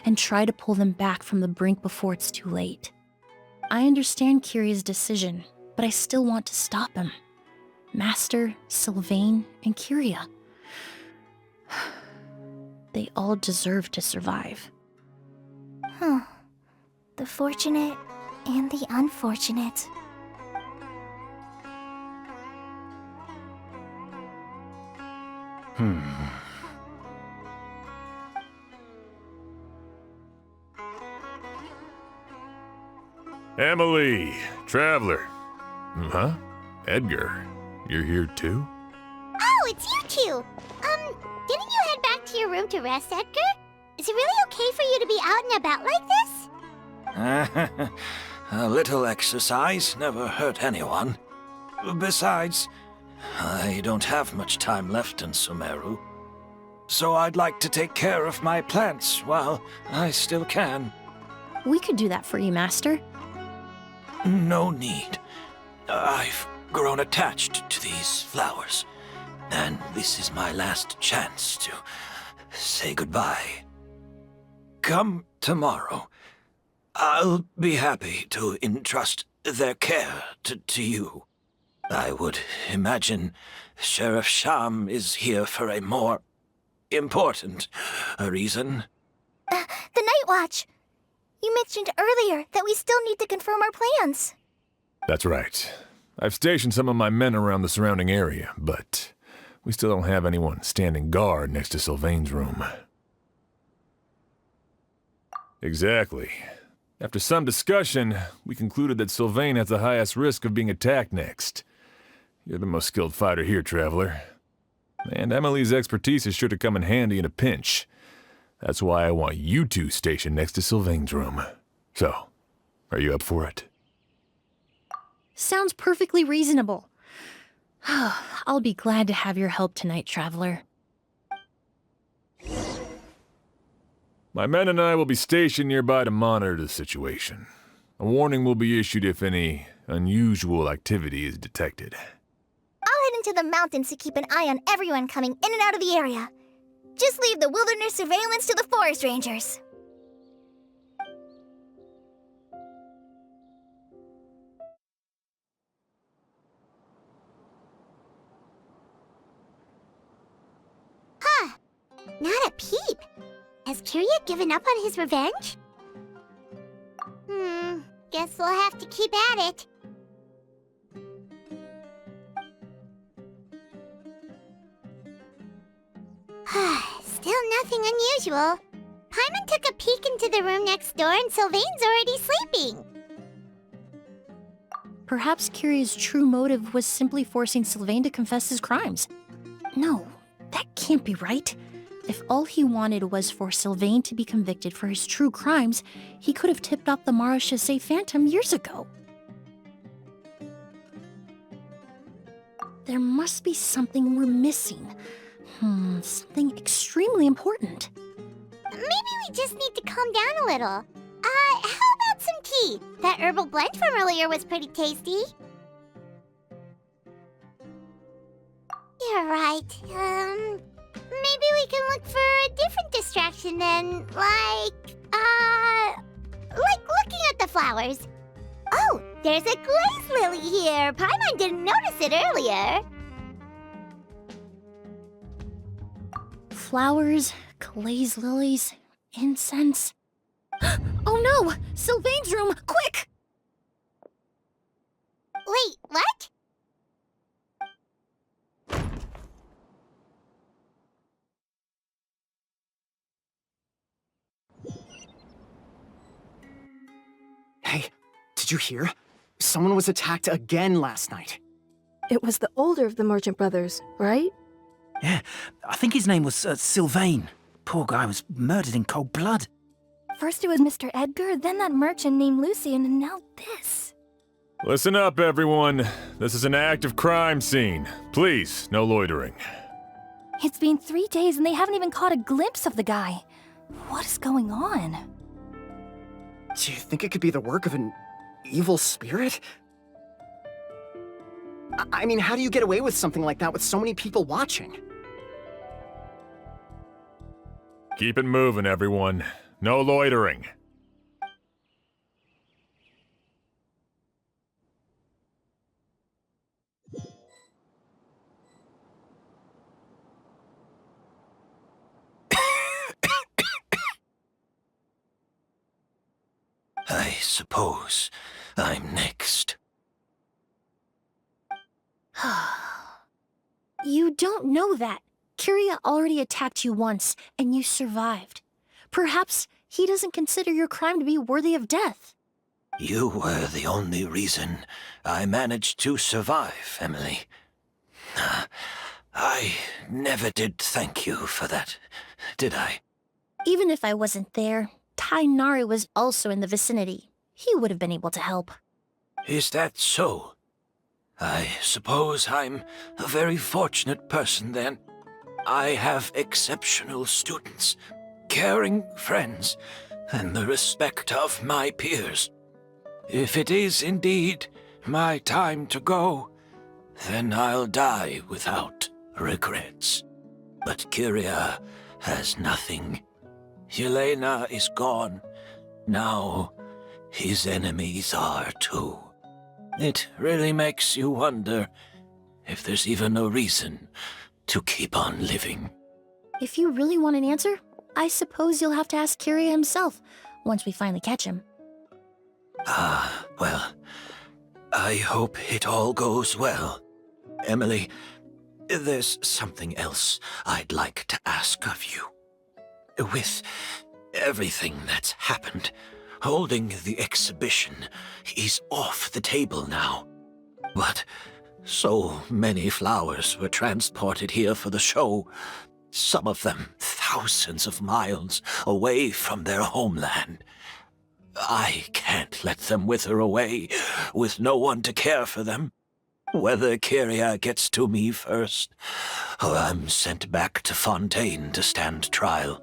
and try to pull them back from the brink before it's too late. I understand Kyria's decision, but I still want to stop him. Master, Sylvain, and Kyria. They all deserve to survive. The fortunate and the unfortunate. Emily, Traveler. Huh? Edgar, you're here too? Oh, it's you two! Didn't you head back to your room to rest, Edgar? Is it really okay for you to be out and about like this? A little exercise never hurt anyone. Besides, I don't have much time left in Sumeru. So I'd like to take care of my plants while I still can. We could do that for you, Master. No need. I've grown attached to these flowers, and this is my last chance to say goodbye. Come tomorrow. I'll be happy to entrust their care to you. I would imagine Sheriff Sham is here for a more important reason. The Night Watch! You mentioned earlier that we still need to confirm our plans. That's right. I've stationed some of my men around the surrounding area, but we still don't have anyone standing guard next to Sylvain's room. Exactly. After some discussion, we concluded that Sylvain has the highest risk of being attacked next. You're the most skilled fighter here, Traveler. And Emily's expertise is sure to come in handy in a pinch. That's why I want you two stationed next to Sylvain's room. So, are you up for it? Sounds perfectly reasonable. I'll be glad to have your help tonight, Traveler. My men and I will be stationed nearby to monitor the situation. A warning will be issued if any unusual activity is detected. I'll head into the mountains to keep an eye on everyone coming in and out of the area. Just leave the wilderness surveillance to the forest rangers. Not a peep. Has Kyria given up on his revenge? Guess we'll have to keep at it. Still nothing unusual. Paimon took a peek into the room next door and Sylvain's already sleeping. Perhaps Kiria's true motive was simply forcing Sylvain to confess his crimes. No, that can't be right. If all he wanted was for Sylvain to be convicted for his true crimes, he could have tipped off the Marechaussee Phantom years ago. There must be something we're missing. Something extremely important. Maybe we just need to calm down a little. How about some tea? That herbal blend from earlier was pretty tasty. You're right. Maybe we can look for a different distraction then, like looking at the flowers. Oh, there's a glaze lily here. Paimon didn't notice it earlier. Flowers, glaze lilies, incense. Oh no! Sylvain's room! Quick! Wait, what? Hey, did you hear? Someone was attacked again last night. It was the older of the merchant brothers, right? Yeah, I think his name was Sylvain. Poor guy was murdered in cold blood. First it was Mr. Edgar, then that merchant named Lucian, and now this. Listen up, everyone. This is an active crime scene. Please, no loitering. It's been 3 days and they haven't even caught a glimpse of the guy. What is going on? Do you think it could be the work of an evil spirit? I mean, how do you get away with something like that with so many people watching? Keep it moving, everyone. No loitering. I suppose I'm next. You don't know that. Kiria already attacked you once, and you survived. Perhaps he doesn't consider your crime to be worthy of death. You were the only reason I managed to survive, Emily. I never did thank you for that, did I? Even if I wasn't there, Tainari was also in the vicinity. He would have been able to help. Is that so? I suppose I'm a very fortunate person then. I have exceptional students, caring friends, and the respect of my peers. If it is indeed my time to go, then I'll die without regrets. But Kiria has nothing. Yelena is gone. Now his enemies are too. It really makes you wonder if there's even a reason to keep on living. If you really want an answer, I suppose you'll have to ask Kiria himself, once we finally catch him. Well, I hope it all goes well. Emily, there's something else I'd like to ask of you. With everything that's happened, holding the exhibition is off the table now. But so many flowers were transported here for the show, some of them thousands of miles away from their homeland. I can't let them wither away with no one to care for them. Whether Kiria gets to me first, or I'm sent back to Fontaine to stand trial,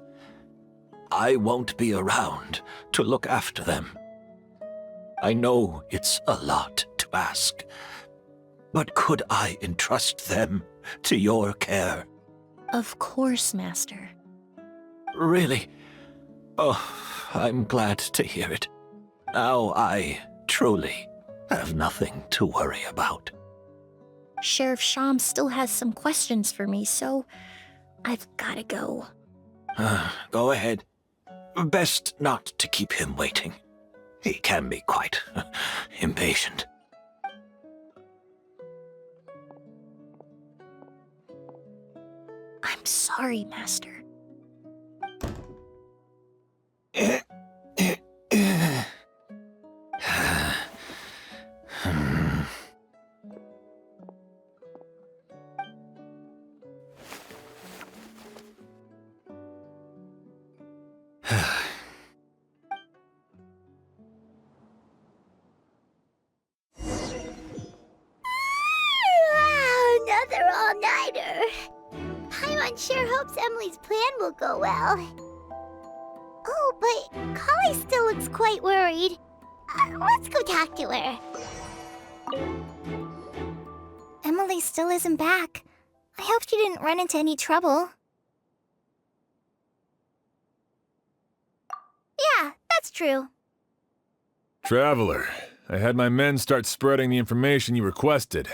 I won't be around to look after them. I know it's a lot to ask, but could I entrust them to your care? Of course, Master. Really? Oh, I'm glad to hear it. Now I truly have nothing to worry about. Sheriff Sham still has some questions for me, so I've gotta go. Go ahead. Best not to keep him waiting. He can be quite impatient. I'm sorry, Master. Another all-nighter. Paimon sure hopes Emily's plan will go well. Oh, but Kali still looks quite worried. Let's go talk to her. Emily still isn't back. I hope she didn't run into any trouble. Yeah, that's true. Traveler, I had my men start spreading the information you requested.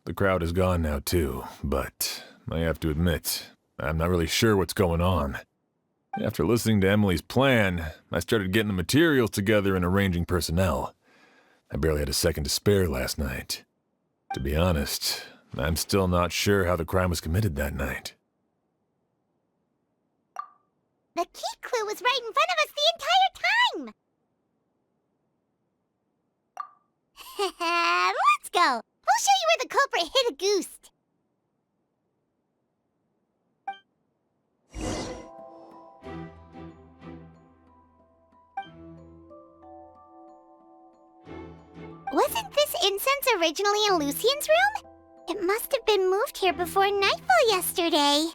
The crowd is gone now too, but I have to admit, I'm not really sure what's going on. After listening to Emily's plan, I started getting the materials together and arranging personnel. I barely had a second to spare last night. To be honest, I'm still not sure how the crime was committed that night. The key clue was right in front of us the entire time! Let's go! We'll show you where the culprit hid a goose. Wasn't this incense originally in Lucien's room? It must have been moved here before nightfall yesterday.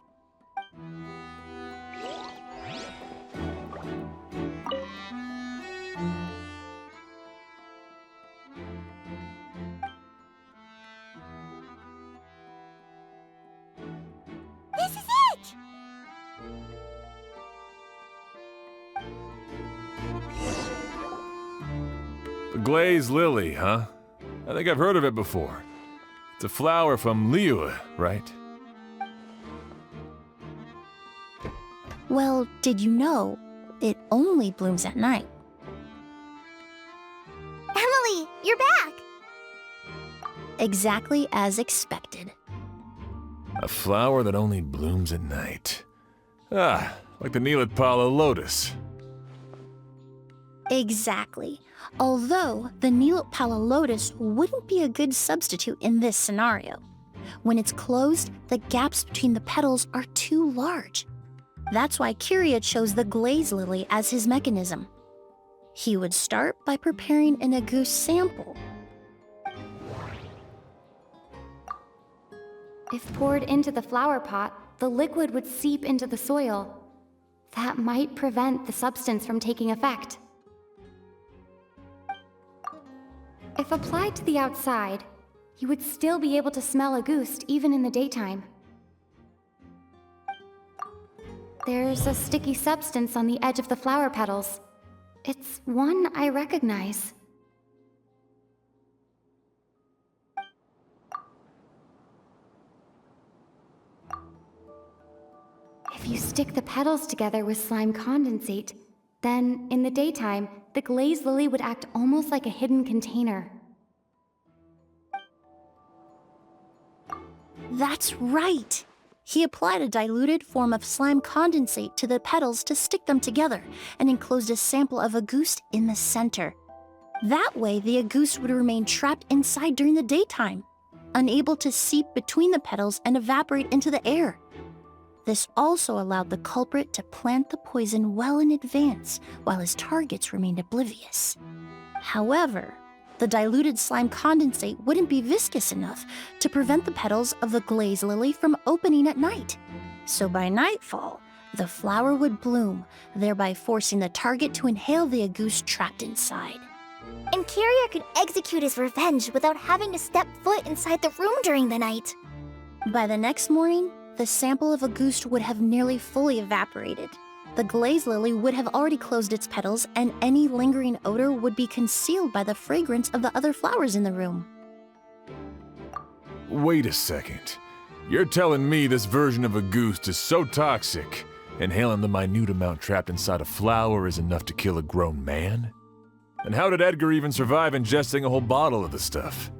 This is it! The glazed lily, huh? I think I've heard of it before. It's a flower from Liyue, right? Well, did you know it only blooms at night? Emily, you're back! Exactly as expected. A flower that only blooms at night. Ah, like the Neelitpala lotus. Exactly. Although the Neelitpala lotus wouldn't be a good substitute in this scenario. When it's closed, the gaps between the petals are too large. That's why Kiria chose the glaze lily as his mechanism. He would start by preparing an Agoose sample. If poured into the flower pot, the liquid would seep into the soil. That might prevent the substance from taking effect. If applied to the outside, you would still be able to smell Agoose even in the daytime. There's a sticky substance on the edge of the flower petals. It's one I recognize. If you stick the petals together with slime condensate, then in the daytime, the glazed lily would act almost like a hidden container. That's right! He applied a diluted form of slime condensate to the petals to stick them together and enclosed a sample of Agoose in the center. That way, the Agoose would remain trapped inside during the daytime, unable to seep between the petals and evaporate into the air. This also allowed the culprit to plant the poison well in advance while his targets remained oblivious. However, the diluted slime condensate wouldn't be viscous enough to prevent the petals of the glaze lily from opening at night. So by nightfall, the flower would bloom, thereby forcing the target to inhale the Agoose trapped inside. And Kiria could execute his revenge without having to step foot inside the room during the night. By the next morning, the sample of Agoose would have nearly fully evaporated. The glaze lily would have already closed its petals, and any lingering odor would be concealed by the fragrance of the other flowers in the room. Wait a second. You're telling me this version of Agoose is so toxic, inhaling the minute amount trapped inside a flower is enough to kill a grown man? And how did Edgar even survive ingesting a whole bottle of the stuff?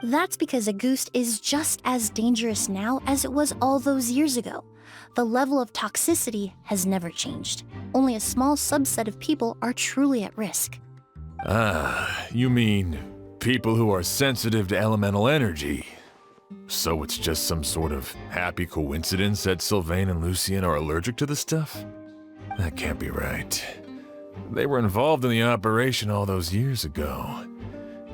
That's because a goose is just as dangerous now as it was all those years ago. The level of toxicity has never changed. Only a small subset of people are truly at risk. Ah, you mean people who are sensitive to elemental energy. So it's just some sort of happy coincidence that Sylvain and Lucien are allergic to the stuff? That can't be right. They were involved in the operation all those years ago.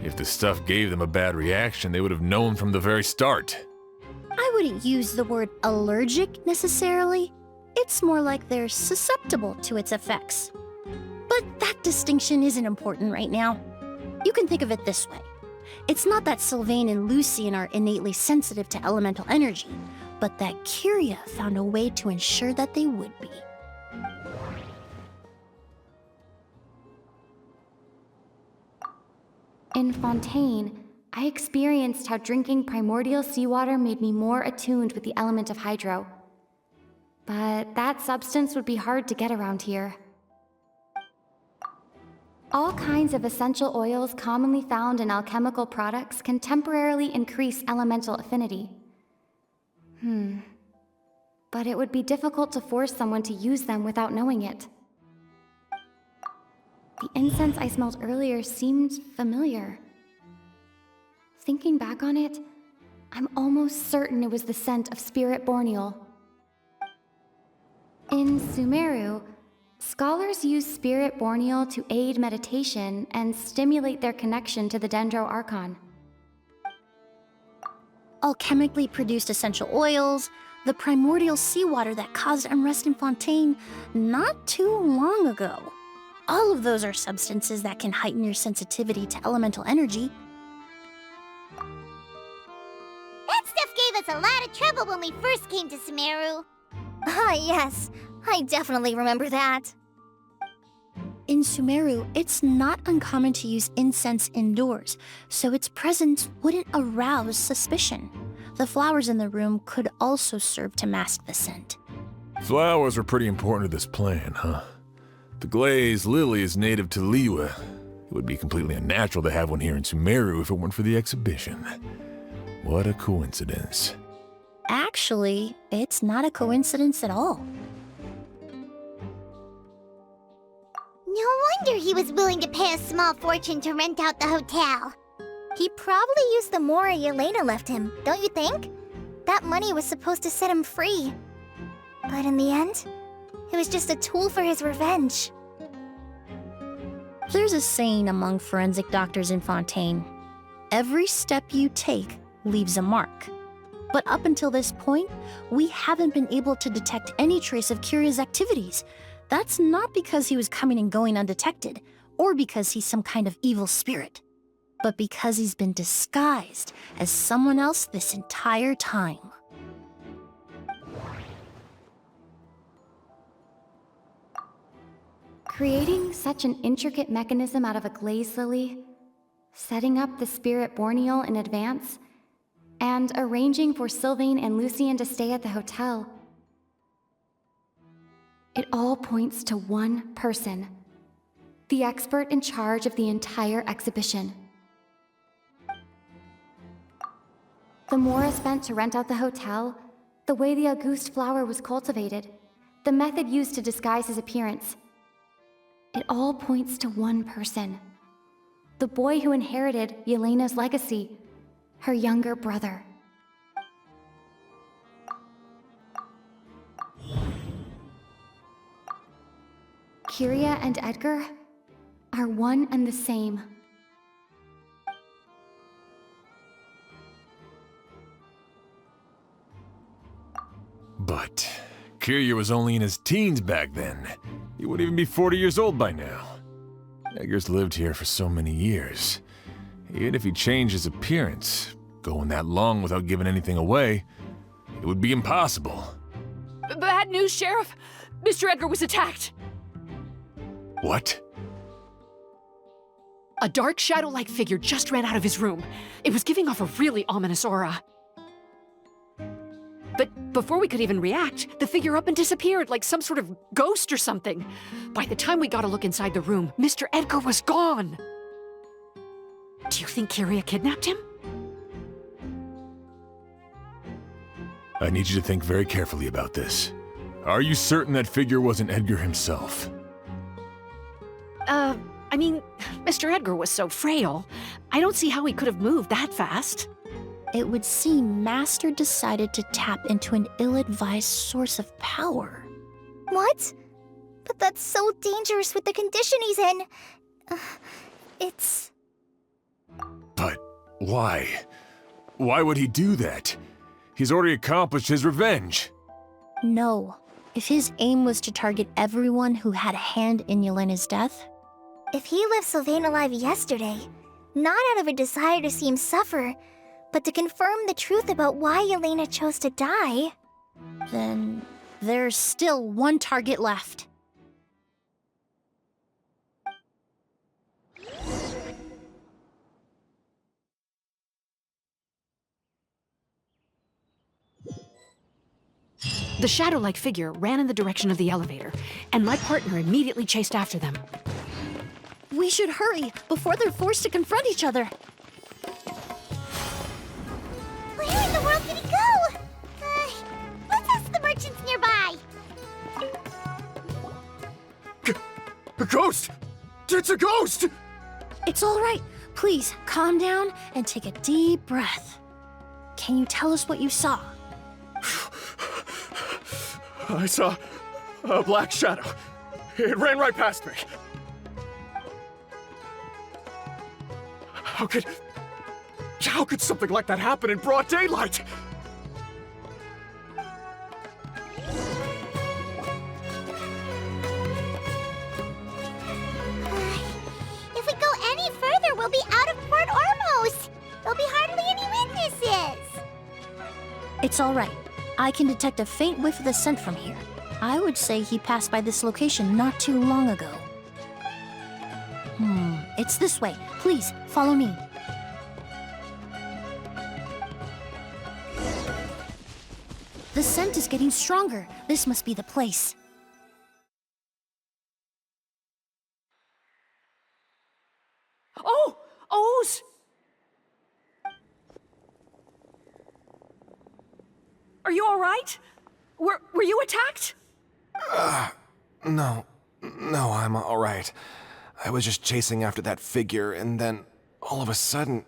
If the stuff gave them a bad reaction, they would have known from the very start. I wouldn't use the word allergic necessarily. It's more like they're susceptible to its effects. But that distinction isn't important right now. You can think of it this way. It's not that Sylvain and Lucien are innately sensitive to elemental energy, but that Kyria found a way to ensure that they would be. In Fontaine, I experienced how drinking primordial seawater made me more attuned with the element of hydro. But that substance would be hard to get around here. All kinds of essential oils commonly found in alchemical products can temporarily increase elemental affinity. But it would be difficult to force someone to use them without knowing it. The incense I smelled earlier seemed familiar. Thinking back on it, I'm almost certain it was the scent of spirit borneal. In Sumeru, scholars use spirit borneal to aid meditation and stimulate their connection to the Dendro Archon. Alchemically produced essential oils, the primordial seawater that caused unrest in Fontaine not too long ago. All of those are substances that can heighten your sensitivity to elemental energy. That stuff gave us a lot of trouble when we first came to Sumeru. Ah, yes. I definitely remember that. In Sumeru, it's not uncommon to use incense indoors, so its presence wouldn't arouse suspicion. The flowers in the room could also serve to mask the scent. Flowers were pretty important to this plan, huh? The glazed lily is native to Liyue. It would be completely unnatural to have one here in Sumeru if it weren't for the exhibition. What a coincidence. Actually, it's not a coincidence at all. No wonder he was willing to pay a small fortune to rent out the hotel. He probably used the Mora Yelena left him, don't you think? That money was supposed to set him free. But in the end, it was just a tool for his revenge. There's a saying among forensic doctors in Fontaine. Every step you take leaves a mark. But up until this point, we haven't been able to detect any trace of Kyria's activities. That's not because he was coming and going undetected, or because he's some kind of evil spirit, but because he's been disguised as someone else this entire time. Creating such an intricate mechanism out of a glazed lily, setting up the spirit borneal in advance, and arranging for Sylvain and Lucien to stay at the hotel. It all points to one person, the expert in charge of the entire exhibition. The Mora spent to rent out the hotel, the way the Auguste flower was cultivated, the method used to disguise his appearance. It all points to one person. The boy who inherited Yelena's legacy, her younger brother. Kyria and Edgar are one and the same. But Kyria was only in his teens back then. He wouldn't even be 40 years old by now. Edgar's lived here for so many years. Even if he changed his appearance, going that long without giving anything away, it would be impossible. Bad news, Sheriff! Mr. Edgar was attacked! What? A dark shadow-like figure just ran out of his room. It was giving off a really ominous aura. But before we could even react, the figure up and disappeared like some sort of ghost or something. By the time we got a look inside the room, Mr. Edgar was gone. Do you think Kyria kidnapped him? I need you to think very carefully about this. Are you certain that figure wasn't Edgar himself? I mean, Mr. Edgar was so frail. I don't see how he could have moved that fast. It would seem Master decided to tap into an ill-advised source of power. What? But that's so dangerous with the condition he's in. It's... But why? Why would he do that? He's already accomplished his revenge. No. If his aim was to target everyone who had a hand in Yelena's death... If he left Sylvain alive yesterday, not out of a desire to see him suffer, but to confirm the truth about why Yelena chose to die... Then there's still one target left. The shadow-like figure ran in the direction of the elevator, and my partner immediately chased after them. We should hurry before they're forced to confront each other. Where in the world did he go? Let's ask the merchants nearby. A ghost! It's a ghost! It's all right. Please, calm down and take a deep breath. Can you tell us what you saw? I saw a black shadow. It ran right past me. How could something like that happen in broad daylight? If we go any further, we'll be out of Port Ormos. There'll be hardly any witnesses. It's all right. I can detect a faint whiff of the scent from here. I would say he passed by this location not too long ago. It's this way. Please, follow me. The scent is getting stronger. This must be the place. Oh! O's! Are you all right? Were you attacked? No, I'm all right. I was just chasing after that figure, and then all of a sudden,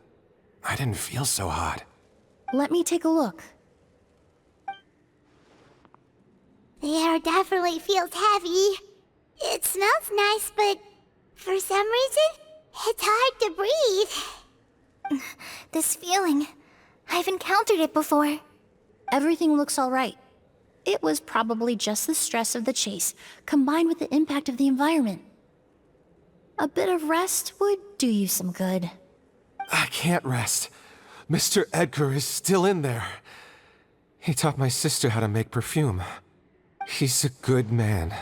I didn't feel so hot. Let me take a look. The air definitely feels heavy. It smells nice, but for some reason, it's hard to breathe. This feeling, I've encountered it before. Everything looks all right. It was probably just the stress of the chase, combined with the impact of the environment. A bit of rest would do you some good. I can't rest. Mr. Edgar is still in there. He taught my sister how to make perfume. He's a good man.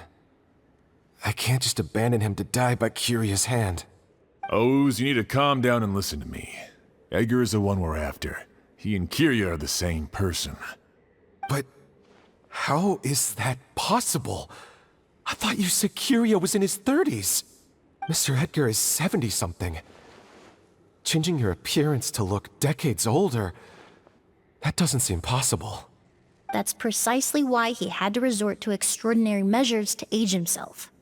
I can't just abandon him to die by Curia's hand. Oz, you need to calm down and listen to me. Edgar is the one we're after. He and Curia are the same person. But how is that possible? I thought you said Curia was in his 30s. Mr. Edgar is 70-something. Changing your appearance to look decades older, that doesn't seem possible. That's precisely why he had to resort to extraordinary measures to age himself.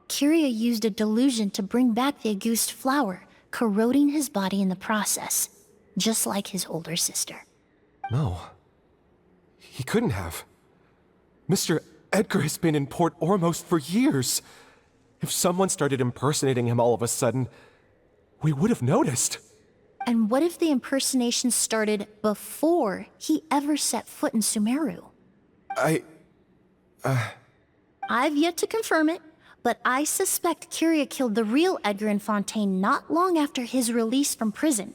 Curia used a delusion to bring back the Auguste flower, corroding his body in the process, just like his older sister. No. He couldn't have. Mr. Edgar has been in Port Ormos for years. If someone started impersonating him all of a sudden, we would have noticed. And what if the impersonation started before he ever set foot in Sumeru? I've yet to confirm it, but I suspect Curia killed the real Edgar in Fontaine not long after his release from prison.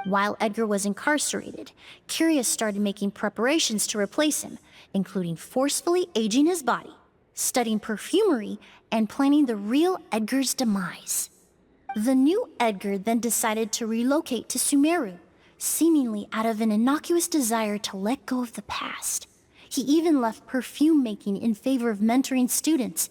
While Edgar was incarcerated, Curia started making preparations to replace him, including forcefully aging his body, studying perfumery, and planning the real Edgar's demise. The new Edgar then decided to relocate to Sumeru, seemingly out of an innocuous desire to let go of the past. He even left perfume making in favor of mentoring students.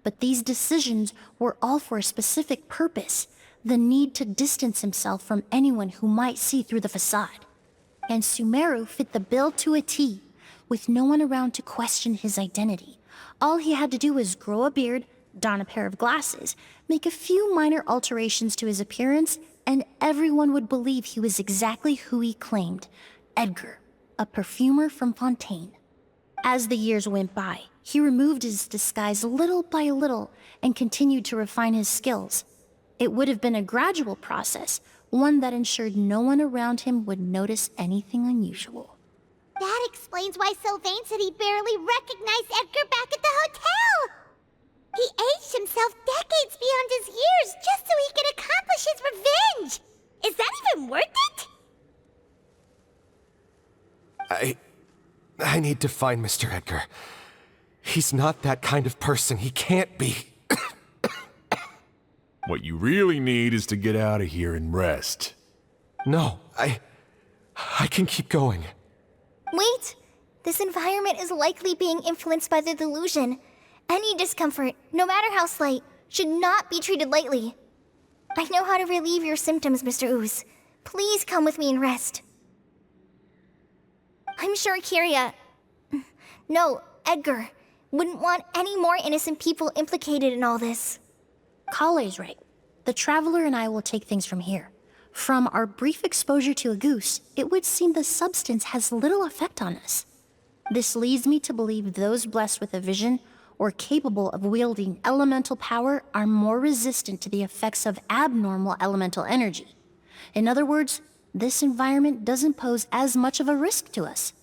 But these decisions were all for a specific purpose: the need to distance himself from anyone who might see through the facade. And Sumeru fit the bill to a T, with no one around to question his identity. All he had to do was grow a beard, don a pair of glasses, make a few minor alterations to his appearance, and everyone would believe he was exactly who he claimed, Edgar, a perfumer from Fontaine. As the years went by, he removed his disguise little by little and continued to refine his skills. It would have been a gradual process, one that ensured no one around him would notice anything unusual. That explains why Sylvain said he barely recognized Edgar back at the hotel! He aged himself decades beyond his years just so he could accomplish his revenge! Is that even worth it? I need to find Mr. Edgar. He's not that kind of person. He can't be. What you really need is to get out of here and rest. No, I can keep going. Wait! This environment is likely being influenced by the delusion. Any discomfort, no matter how slight, should not be treated lightly. I know how to relieve your symptoms, Mr. Ooze. Please come with me and rest. I'm sure Kiria... No, Edgar wouldn't want any more innocent people implicated in all this. Kale's right. The Traveler and I will take things from here. From our brief exposure to a goose, it would seem the substance has little effect on us. This leads me to believe those blessed with a vision or capable of wielding elemental power are more resistant to the effects of abnormal elemental energy. In other words, this environment doesn't pose as much of a risk to us.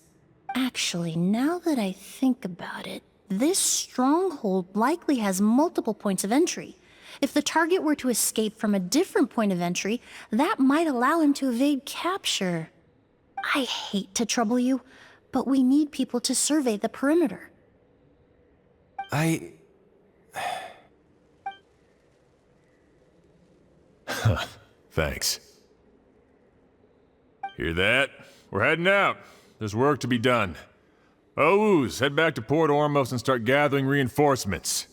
Actually, now that I think about it, this stronghold likely has multiple points of entry. If the target were to escape from a different point of entry, that might allow him to evade capture. I hate to trouble you, but we need people to survey the perimeter. Thanks. Hear that? We're heading out. There's work to be done. Ooze, head back to Port Ormos and start gathering reinforcements.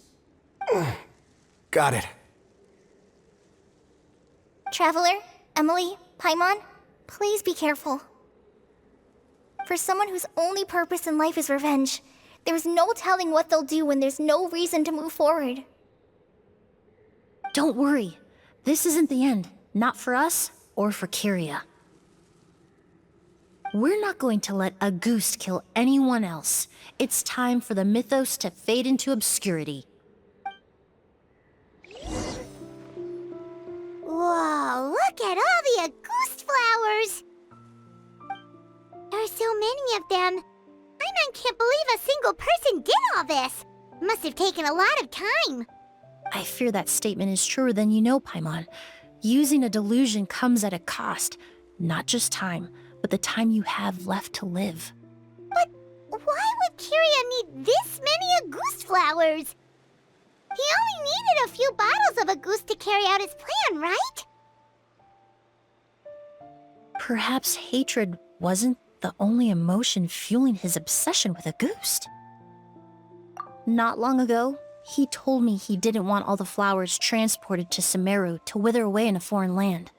Got it. Traveler, Emily, Paimon, please be careful. For someone whose only purpose in life is revenge, there's no telling what they'll do when there's no reason to move forward. Don't worry. This isn't the end. Not for us or for Kiria. We're not going to let a goose kill anyone else. It's time for the mythos to fade into obscurity. Whoa, look at all the Auguste flowers! There are so many of them. I can't believe a single person did all this. Must have taken a lot of time. I fear that statement is truer than you know, Paimon. Using a delusion comes at a cost. Not just time, but the time you have left to live. But why would Kiria need this many Auguste flowers? He only needed a few bottles of Auguste to carry out his plan, right? Perhaps hatred wasn't the only emotion fueling his obsession with Auguste. Not long ago, he told me he didn't want all the flowers transported to Sumeru to wither away in a foreign land.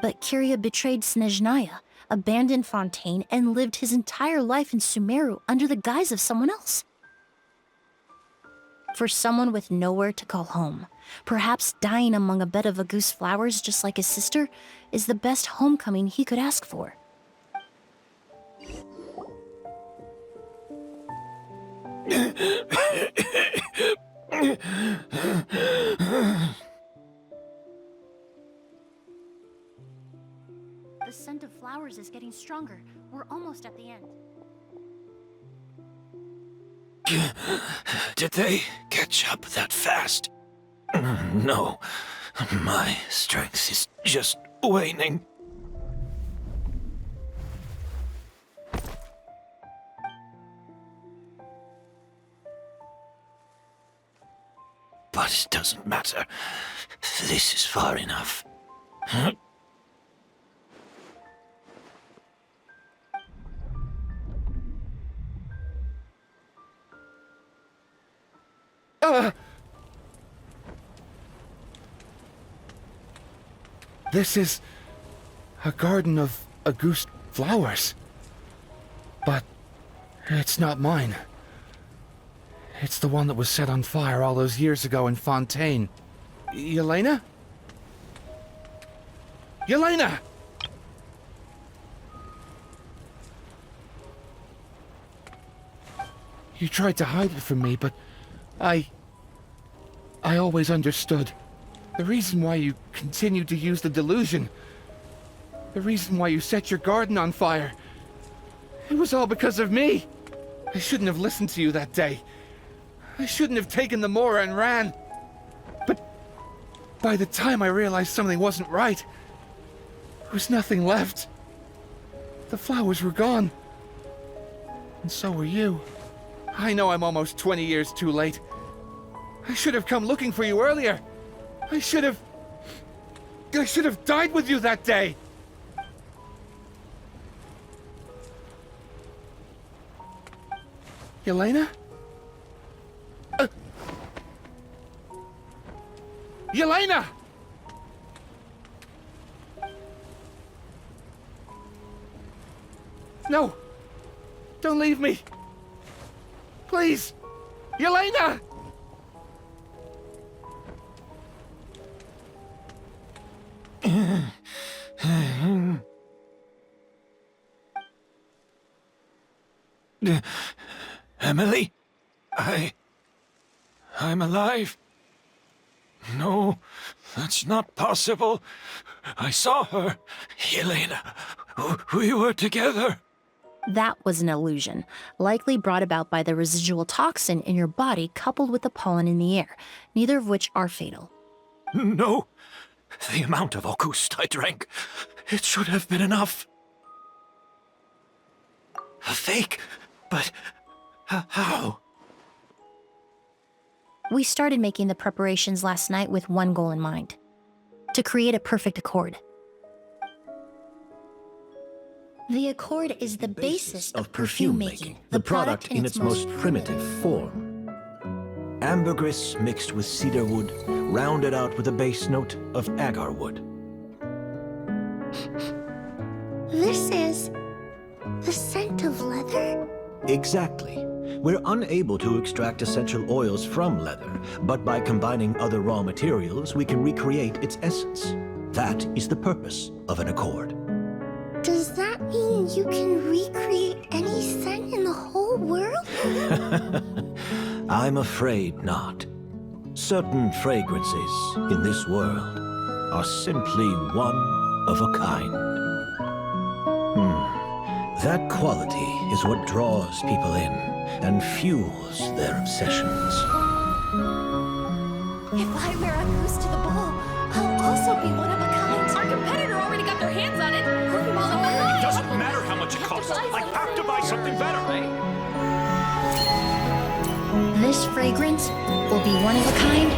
But Kiria betrayed Snezhnaya, abandoned Fontaine, and lived his entire life in Sumeru under the guise of someone else. For someone with nowhere to call home, perhaps dying among a bed of Auguste flowers just like his sister is the best homecoming he could ask for. The scent of flowers is getting stronger. We're almost at the end. Did they catch up that fast? No, my strength is just waning. But it doesn't matter. This is far enough. This is a garden of Auguste flowers. But it's not mine. It's the one that was set on fire all those years ago in Fontaine. Yelena? Yelena! You tried to hide it from me, but I always understood. The reason why you continued to use the delusion, the reason why you set your garden on fire, it was all because of me. I shouldn't have listened to you that day. I shouldn't have taken the Mora and ran. But by the time I realized something wasn't right, there was nothing left. The flowers were gone. And so were you. I know I'm almost 20 years too late. I should have come looking for you earlier. I should have died with you that day. Yelena? Yelena! No! Don't leave me! Please! Yelena! Emily? I'm alive. No, that's not possible. I saw her. Yelena, we were together. That was an illusion, likely brought about by the residual toxin in your body coupled with the pollen in the air, neither of which are fatal. No, the amount of August I drank, it should have been enough. A fake? But how? We started making the preparations last night with one goal in mind: to create a perfect accord. The accord is the basis of perfume making, the product in its most primitive form. Ambergris mixed with cedar wood, rounded out with a base note of agar wood. This is the scent of leather? Exactly. We're unable to extract essential oils from leather, but by combining other raw materials, we can recreate its essence. That is the purpose of an accord. Does that mean you can recreate any scent in the whole world? I'm afraid not. Certain fragrances in this world are simply one of a kind. That quality is what draws people in and fuels their obsessions. If I wear a goose to the ball, I'll also be one of a kind. Our competitor already got their hands on it. It doesn't matter how much it costs. I have to buy something better. This fragrance will be one of a kind,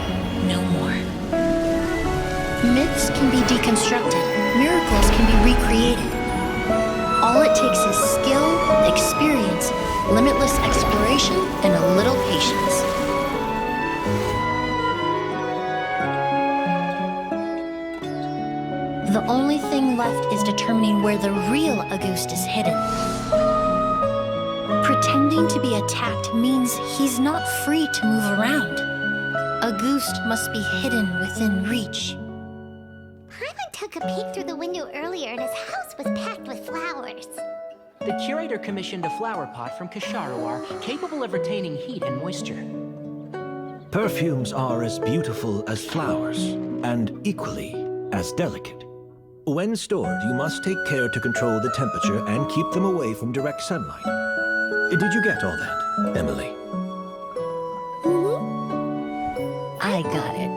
no more. Myths can be deconstructed, miracles can be recreated. All it takes is skill, experience, limitless exploration, and a little patience. The only thing left is determining where the real Auguste is hidden. Pretending to be attacked means he's not free to move around. Auguste must be hidden within reach. Paimon took a peek through the window earlier and his house was packed with flowers. The curator commissioned a flower pot from Kasharuar, capable of retaining heat and moisture. Perfumes are as beautiful as flowers, and equally as delicate. When stored, you must take care to control the temperature and keep them away from direct sunlight. Did you get all that, Emily? I got it.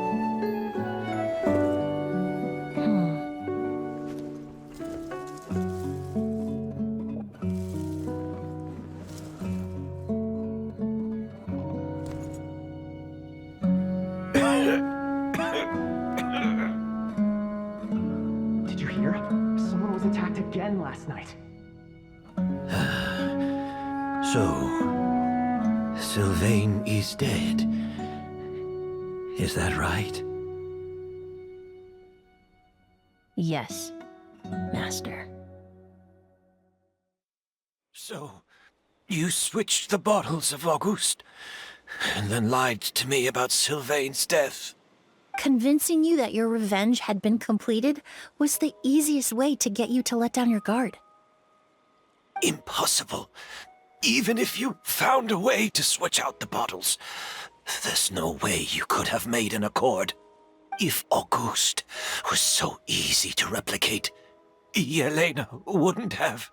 Did you hear? Someone was attacked again last night. So, Sylvain is dead. Is that right? Yes, Master. So, you switched the bottles of Auguste, and then lied to me about Sylvain's death. Convincing you that your revenge had been completed was the easiest way to get you to let down your guard. Impossible. Even if you found a way to switch out the bottles, there's no way you could have made an accord. If Auguste was so easy to replicate, Yelena wouldn't have.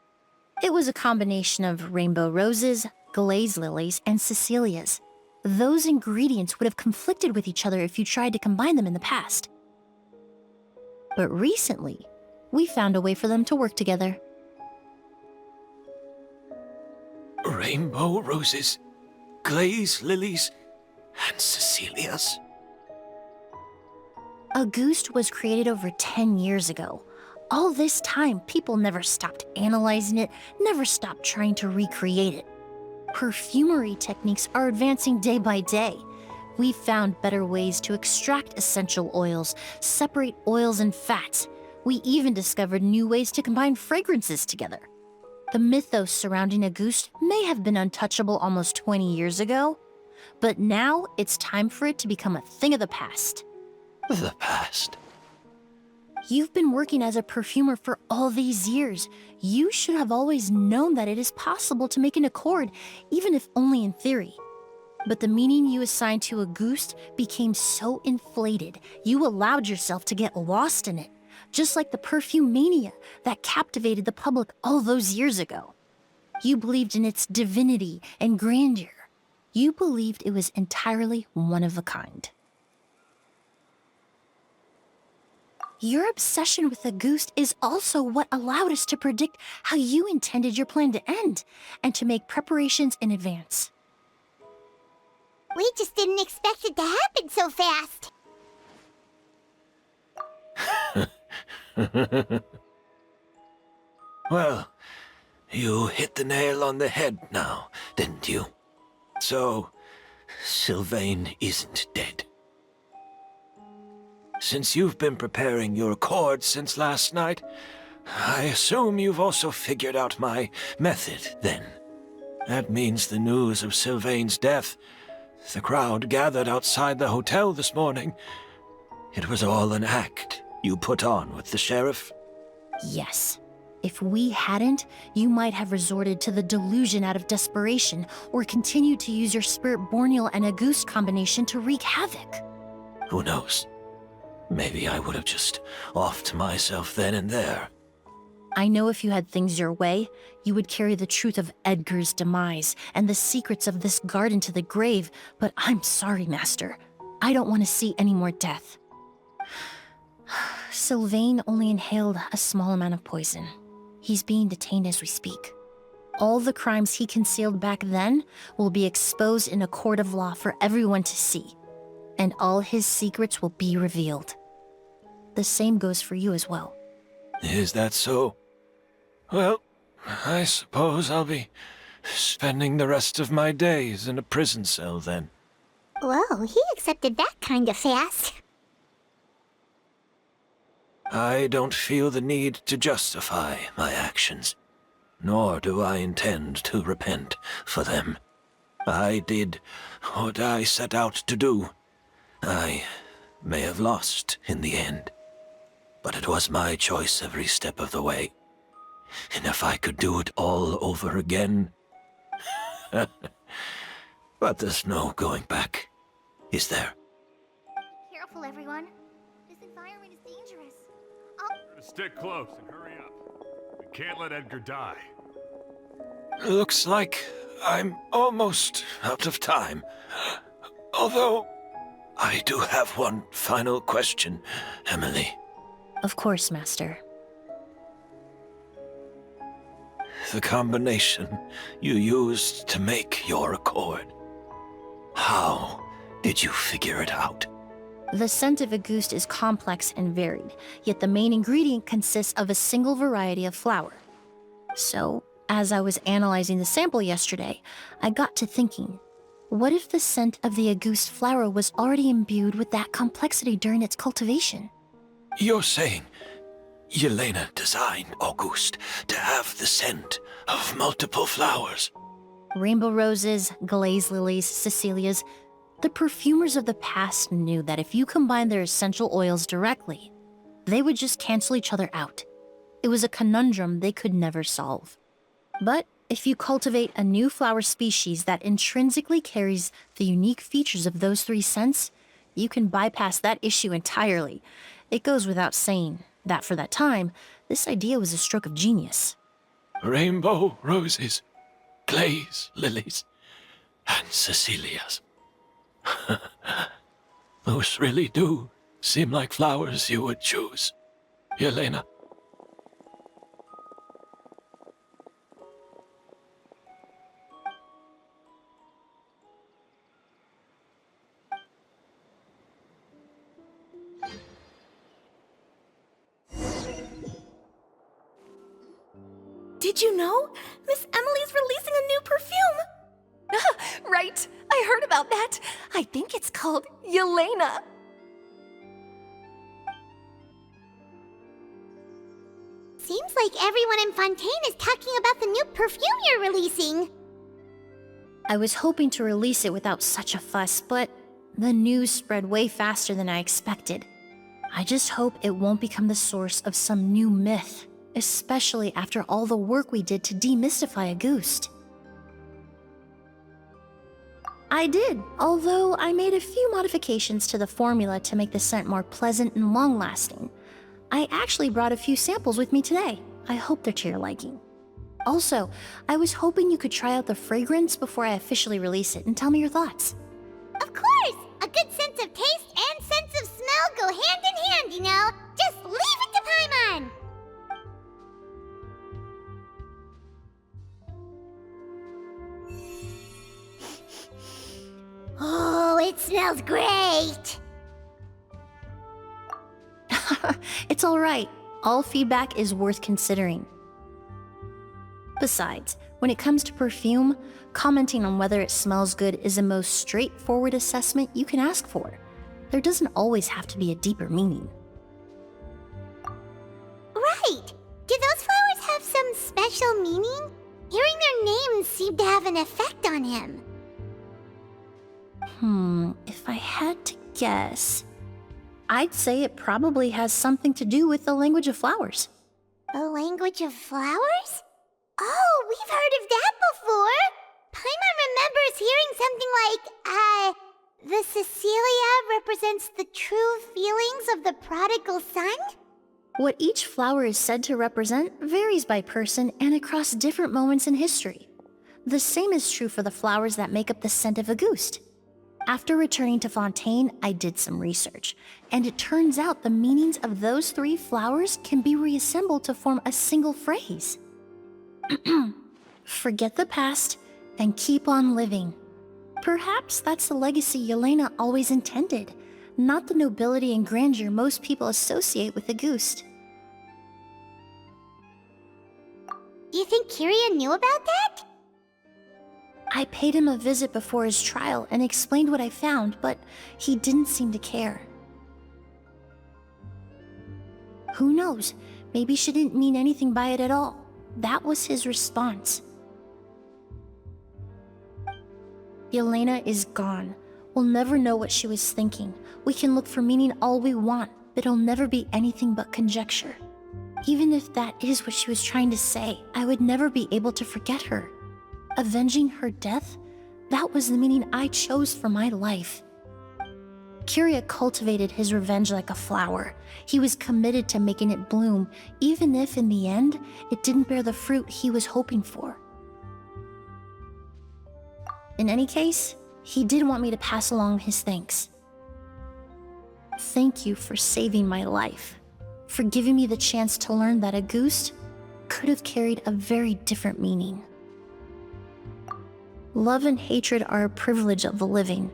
It was a combination of rainbow roses, glaze lilies, and Cecilias. Those ingredients would have conflicted with each other if you tried to combine them in the past. But recently, we found a way for them to work together. Rainbow roses, glaze lilies, and Cecilias. Auguste was created over 10 years ago. All this time, people never stopped analyzing it, never stopped trying to recreate it. Perfumery techniques are advancing day by day. We've found better ways to extract essential oils, separate oils and fats. We even discovered new ways to combine fragrances together. The mythos surrounding Auguste may have been untouchable almost 20 years ago, but now it's time for it to become a thing of the past. The past? You've been working as a perfumer for all these years. You should have always known that it is possible to make an accord, even if only in theory. But the meaning you assigned to Auguste became so inflated, you allowed yourself to get lost in it, just like the perfume mania that captivated the public all those years ago. You believed in its divinity and grandeur. You believed it was entirely one of a kind. Your obsession with Auguste is also what allowed us to predict how you intended your plan to end, and to make preparations in advance. We just didn't expect it to happen so fast. Well, you hit the nail on the head now, didn't you? So, Sylvain isn't dead. Since you've been preparing your accord since last night, I assume you've also figured out my method, then. That means the news of Sylvain's death, the crowd gathered outside the hotel this morning, it was all an act you put on with the sheriff? Yes. If we hadn't, you might have resorted to the delusion out of desperation, or continued to use your Spirit Borneal and Auguste combination to wreak havoc. Who knows? Maybe I would have just offed myself then and there. I know if you had things your way, you would carry the truth of Edgar's demise and the secrets of this garden to the grave, but I'm sorry, Master. I don't want to see any more death. Sylvain only inhaled a small amount of poison. He's being detained as we speak. All the crimes he concealed back then will be exposed in a court of law for everyone to see, and all his secrets will be revealed. The same goes for you as well. Is that so? Well, I suppose I'll be spending the rest of my days in a prison cell then. Whoa, he accepted that kind of fast. I don't feel the need to justify my actions, nor do I intend to repent for them. I did what I set out to do. I may have lost in the end, but it was my choice every step of the way. And if I could do it all over again... But there's no going back, is there? Careful, everyone. This environment is dangerous. Stick close and hurry up. We can't let Edgar die. Looks like I'm almost out of time. Although, I do have one final question, Emily. Of course, Master. The combination you used to make your accord. How did you figure it out? The scent of Auguste is complex and varied, yet the main ingredient consists of a single variety of flower. So, as I was analyzing the sample yesterday, I got to thinking, what if the scent of the Auguste flower was already imbued with that complexity during its cultivation? You're saying Yelena designed Auguste to have the scent of multiple flowers. Rainbow roses, glaze lilies, Cecilias. The perfumers of the past knew that if you combine their essential oils directly, they would just cancel each other out. It was a conundrum they could never solve. But if you cultivate a new flower species that intrinsically carries the unique features of those three scents, you can bypass that issue entirely. It goes without saying that for that time, this idea was a stroke of genius. Rainbow roses, glaze lilies, and Cecilias. Those really do seem like flowers you would choose, Yelena. Did you know? Miss Emily's releasing a new perfume! Right, I heard about that. I think it's called Yelena. Seems like everyone in Fontaine is talking about the new perfume you're releasing. I was hoping to release it without such a fuss, but the news spread way faster than I expected. I just hope it won't become the source of some new myth, especially after all the work we did to demystify Auguste. I did, although I made a few modifications to the formula to make the scent more pleasant and long-lasting. I actually brought a few samples with me today. I hope they're to your liking. Also, I was hoping you could try out the fragrance before I officially release it and tell me your thoughts. Of course! A good sense of taste and sense of smell go hand in hand, you know? Just leave it to Paimon! Oh, it smells great! It's alright. All feedback is worth considering. Besides, when it comes to perfume, commenting on whether it smells good is the most straightforward assessment you can ask for. There doesn't always have to be a deeper meaning. Right! Do those flowers have some special meaning? Hearing their names seemed to have an effect on him. If I had to guess, I'd say it probably has something to do with the language of flowers. The language of flowers? Oh, we've heard of that before! Paimon remembers hearing something like, the Cecilia represents the true feelings of the prodigal son? What each flower is said to represent varies by person and across different moments in history. The same is true for the flowers that make up the scent of Auguste. After returning to Fontaine, I did some research, and it turns out the meanings of those three flowers can be reassembled to form a single phrase. Forget the past and keep on living. Perhaps that's the legacy Yelena always intended, not the nobility and grandeur most people associate with Auguste. Do you think Kyria knew about that? I paid him a visit before his trial and explained what I found, but he didn't seem to care. Who knows? Maybe she didn't mean anything by it at all. That was his response. Yelena is gone. We'll never know what she was thinking. We can look for meaning all we want, but it'll never be anything but conjecture. Even if that is what she was trying to say, I would never be able to forget her. Avenging her death? That was the meaning I chose for my life. Kyria cultivated his revenge like a flower. He was committed to making it bloom, even if in the end, it didn't bear the fruit he was hoping for. In any case, he did want me to pass along his thanks. Thank you for saving my life, for giving me the chance to learn that Auguste could have carried a very different meaning. Love and hatred are a privilege of the living.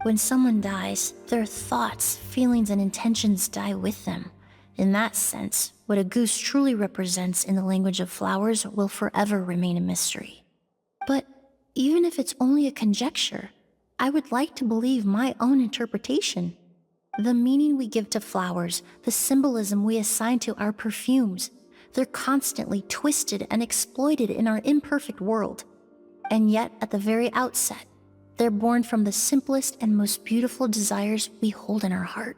When someone dies, their thoughts, feelings, and intentions die with them. In that sense, what Auguste truly represents in the language of flowers will forever remain a mystery. But even if it's only a conjecture, I would like to believe my own interpretation. The meaning we give to flowers, the symbolism we assign to our perfumes, They're constantly twisted and exploited in our imperfect world. And yet, at the very outset, they're born from the simplest and most beautiful desires we hold in our heart.